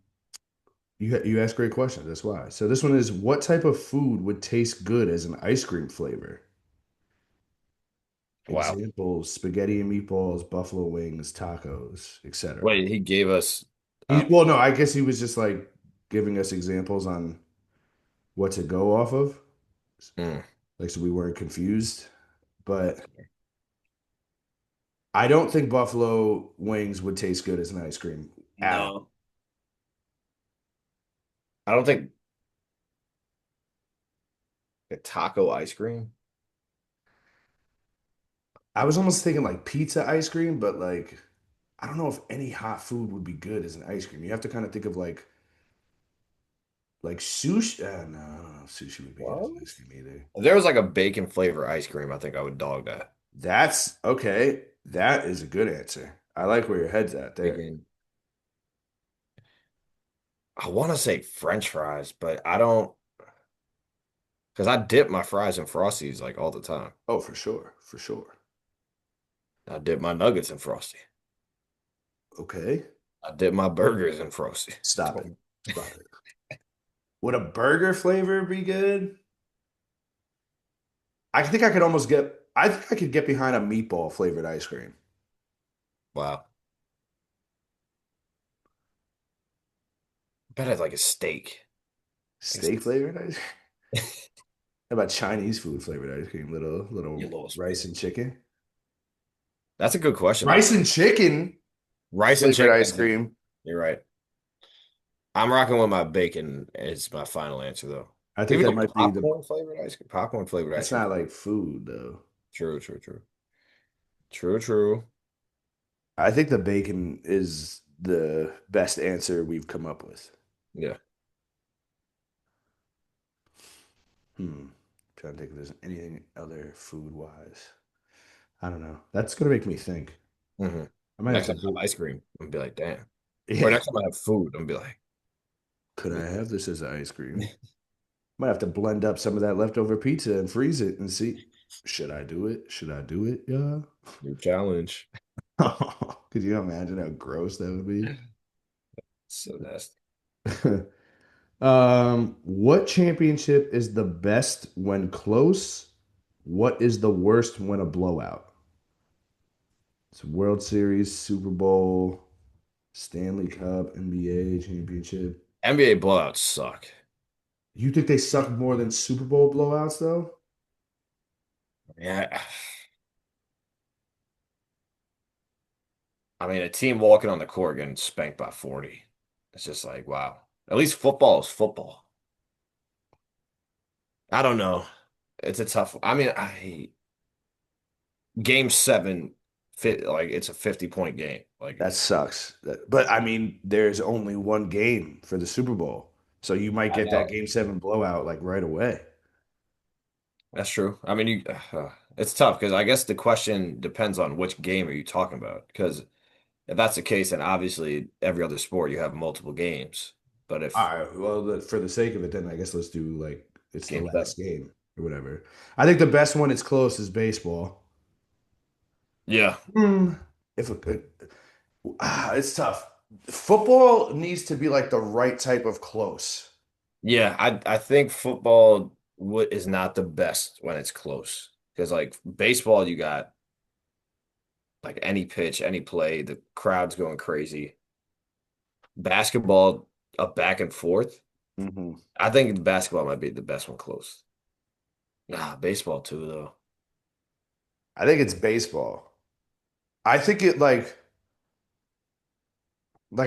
you ask great questions. That's why. So this one is: what type of food would taste good as an ice cream flavor? Wow. Examples: spaghetti and meatballs, buffalo wings, tacos, etc. Wait, he gave us. Well, no, I guess he was just like giving us examples on what to go off of, Mm, like so we weren't confused. But I don't think buffalo wings would taste good as an ice cream at all. no, I don't think a taco ice cream. I was almost thinking like pizza ice cream, but like I don't know if any hot food would be good as an ice cream. You have to kind of think of like sushi. No, I don't know if sushi would be good as What? an ice cream either. If there was like a bacon flavor ice cream, I think I would dog that. That's okay. That is a good answer. I like where your head's at there. Bacon. I want to say French fries, but I don't because I dip my fries in Frosties like all the time. Oh, for sure, for sure. I dip my nuggets in Frosty. Okay, I dip my burgers in Frosty. stop it, stop it. Would a burger flavor be good? I think I could almost get. I think I could get behind a meatball flavored ice cream. Wow. I bet it's like a steak. Like Steak flavored ice. How about Chinese food flavored ice cream? you Little lost me rice there. and chicken. That's a good question though. Rice and chicken Rice and flavored chicken. ice cream. You're right. I'm rocking with my bacon. It's my final answer though. I think Even that though might be the. popcorn flavored ice cream, popcorn flavored ice That's cream. not like food though. True, true, true. True, true. I think the bacon is the best answer we've come up with. Yeah. Trying to think if there's anything other food wise. I don't know. That's gonna make me think. hmm I might have Next to time I have do. ice cream, I'm gonna be like, damn. Or Yeah. next time I have food, I'm gonna be like, Could I new, have this as ice cream? Might have to blend up some of that leftover pizza and freeze it and see. Should I do it? Should I do it? Yeah. new challenge. Could you imagine how gross that would be? So nasty. What championship is the best when close? What is the worst when a blowout? It's World Series, Super Bowl, Stanley Cup, NBA championship. NBA blowouts suck. You think they suck more than Super Bowl blowouts, though? Yeah. I mean, a team walking on the court getting spanked by 40. It's just like, wow. At least football is football. I don't know. It's a tough. I mean, I game seven fit like it's a 50-point game. Like That sucks. But I mean, there's only one game for the Super Bowl. So you might I get that know. game seven blowout like right away. That's true. I mean, it's tough because I guess the question depends on which game are you talking about. Because if that's the case, then obviously every other sport you have multiple games. But All if right. Well, for the sake of it, then I guess let's do like it's the game seven, last game or whatever. I think the best one it's close is baseball. yeah, Hmm. If it's tough. Football needs to be like the right type of close. yeah, I think football is not the best when it's close because like baseball, you got like any pitch, any play, the crowd's going crazy. Basketball, a back and forth. Hmm. I think basketball might be the best one close. Nah, baseball too though. I think it's baseball. I think it like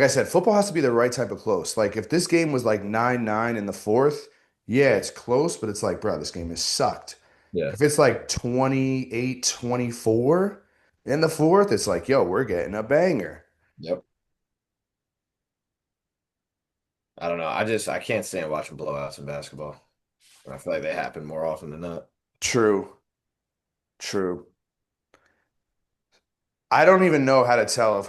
I said, football has to be the right type of close. Like if this game was like 9-9 in the fourth, yeah, it's close, but it's like, bro, this game has sucked. Yeah. If it's like 28-24 in the fourth, it's like, yo, we're getting a banger. Yep. I don't know. I can't stand watching blowouts in basketball. I feel like they happen more often than not. True, true. I don't even know how to tell if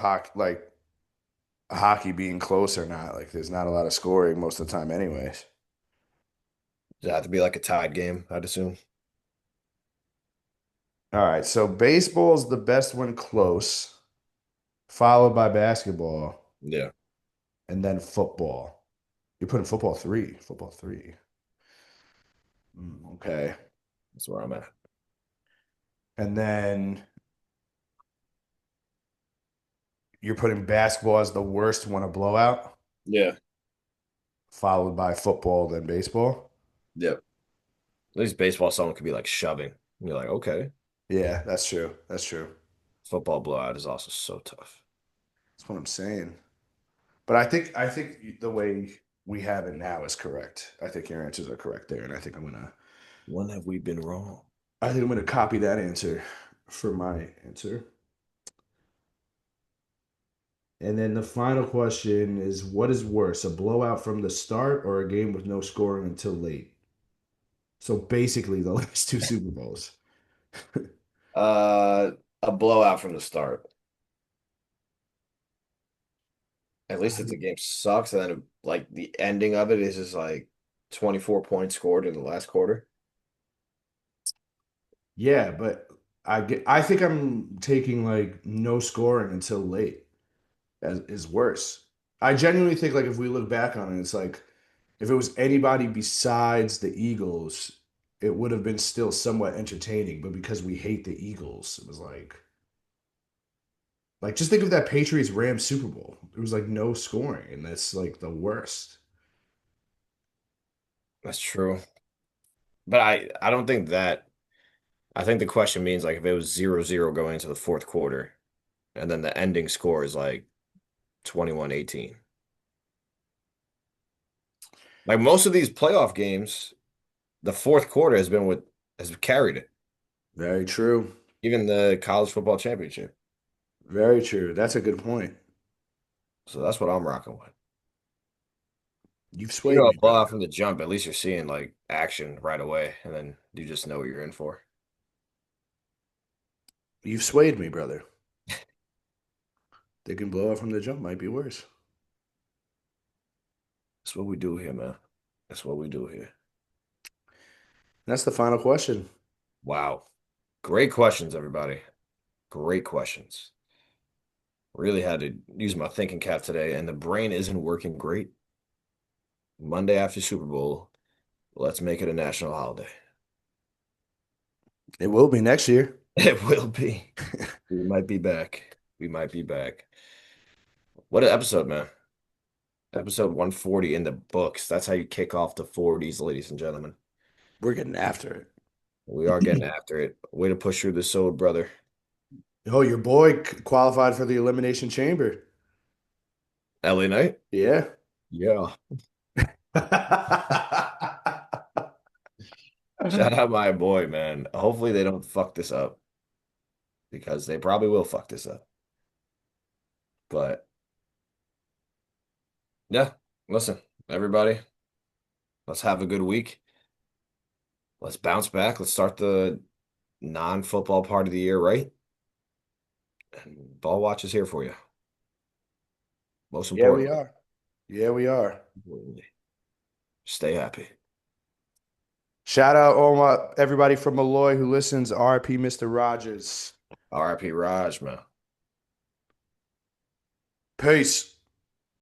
hockey being close or not. Like there's not a lot of scoring most of the time anyways. Does it have to be like a tied game, I'd assume? All right, so baseball's the best one close, followed by basketball, Yeah, and then football. You're putting football three. Football three. Okay. that's where I'm at. And then you're putting basketball as the worst one, a blowout, Yeah. followed by football, then baseball. Yep. At least baseball, someone could be like shoving. And you're like, okay. Yeah, that's true. That's true. Football blowout is also so tough. That's what I'm saying. But I think the way we have it now is correct. I think your answers are correct there, and When have we been wrong? I think I'm gonna copy that answer for my answer. And then the final question is what is worse, a blowout from the start or a game with no scoring until late? So basically the last two Super Bowls. Uh, a blowout from the start. At least if the game sucks, and then like the ending of it is just like 24 points scored in the last quarter. Yeah, but I think I'm taking like no scoring until late as is worse. I genuinely think like if we look back on it, it's like if it was anybody besides the Eagles, it would have been still somewhat entertaining, but because we hate the Eagles, it was like just think of that Patriots Rams Super Bowl. There was like no scoring, and that's like the worst. That's true. But I don't think that I think the question means like if it was 0-0 going into the fourth quarter and then the ending score is like 21-18. Like most of these playoff games, the fourth quarter has carried it. Very true. Even the college football championship. Very true. That's a good point. So that's what I'm rocking with. You've You swayed know, a me, blowout brother. from the jump, at least you're seeing like action right away, and then you just know what you're in for. You've swayed me, brother. They can blow up from the jump, might be worse. That's what we do here, man. That's what we do here. That's the final question. Wow. Great questions, everybody. Great questions. Really had to use my thinking cap today, and the brain isn't working great. Monday after Super Bowl, let's make it a national holiday. It will be next year. It will be. We might be back. We might be back. What an episode, man. Episode 140 in the books. That's how you kick off the 40s, ladies and gentlemen. We're getting after We are getting it. after it. Way to push through the sode, brother. Oh, your boy qualified for the Elimination Chamber. LA Knight? Yeah. Yeah. Shout out my boy, man. Hopefully they don't fuck this up because they probably will fuck this up. But yeah, listen, everybody, let's have a good week. Let's bounce back. Let's start the non-football part of the year right. And Ball Watch is here for you. Most Yeah, we importantly. are. Yeah, we are. Stay happy. Shout out all everybody from Malloy who listens. RP Mr. Rogers. R.I.P. Raj, man. Peace.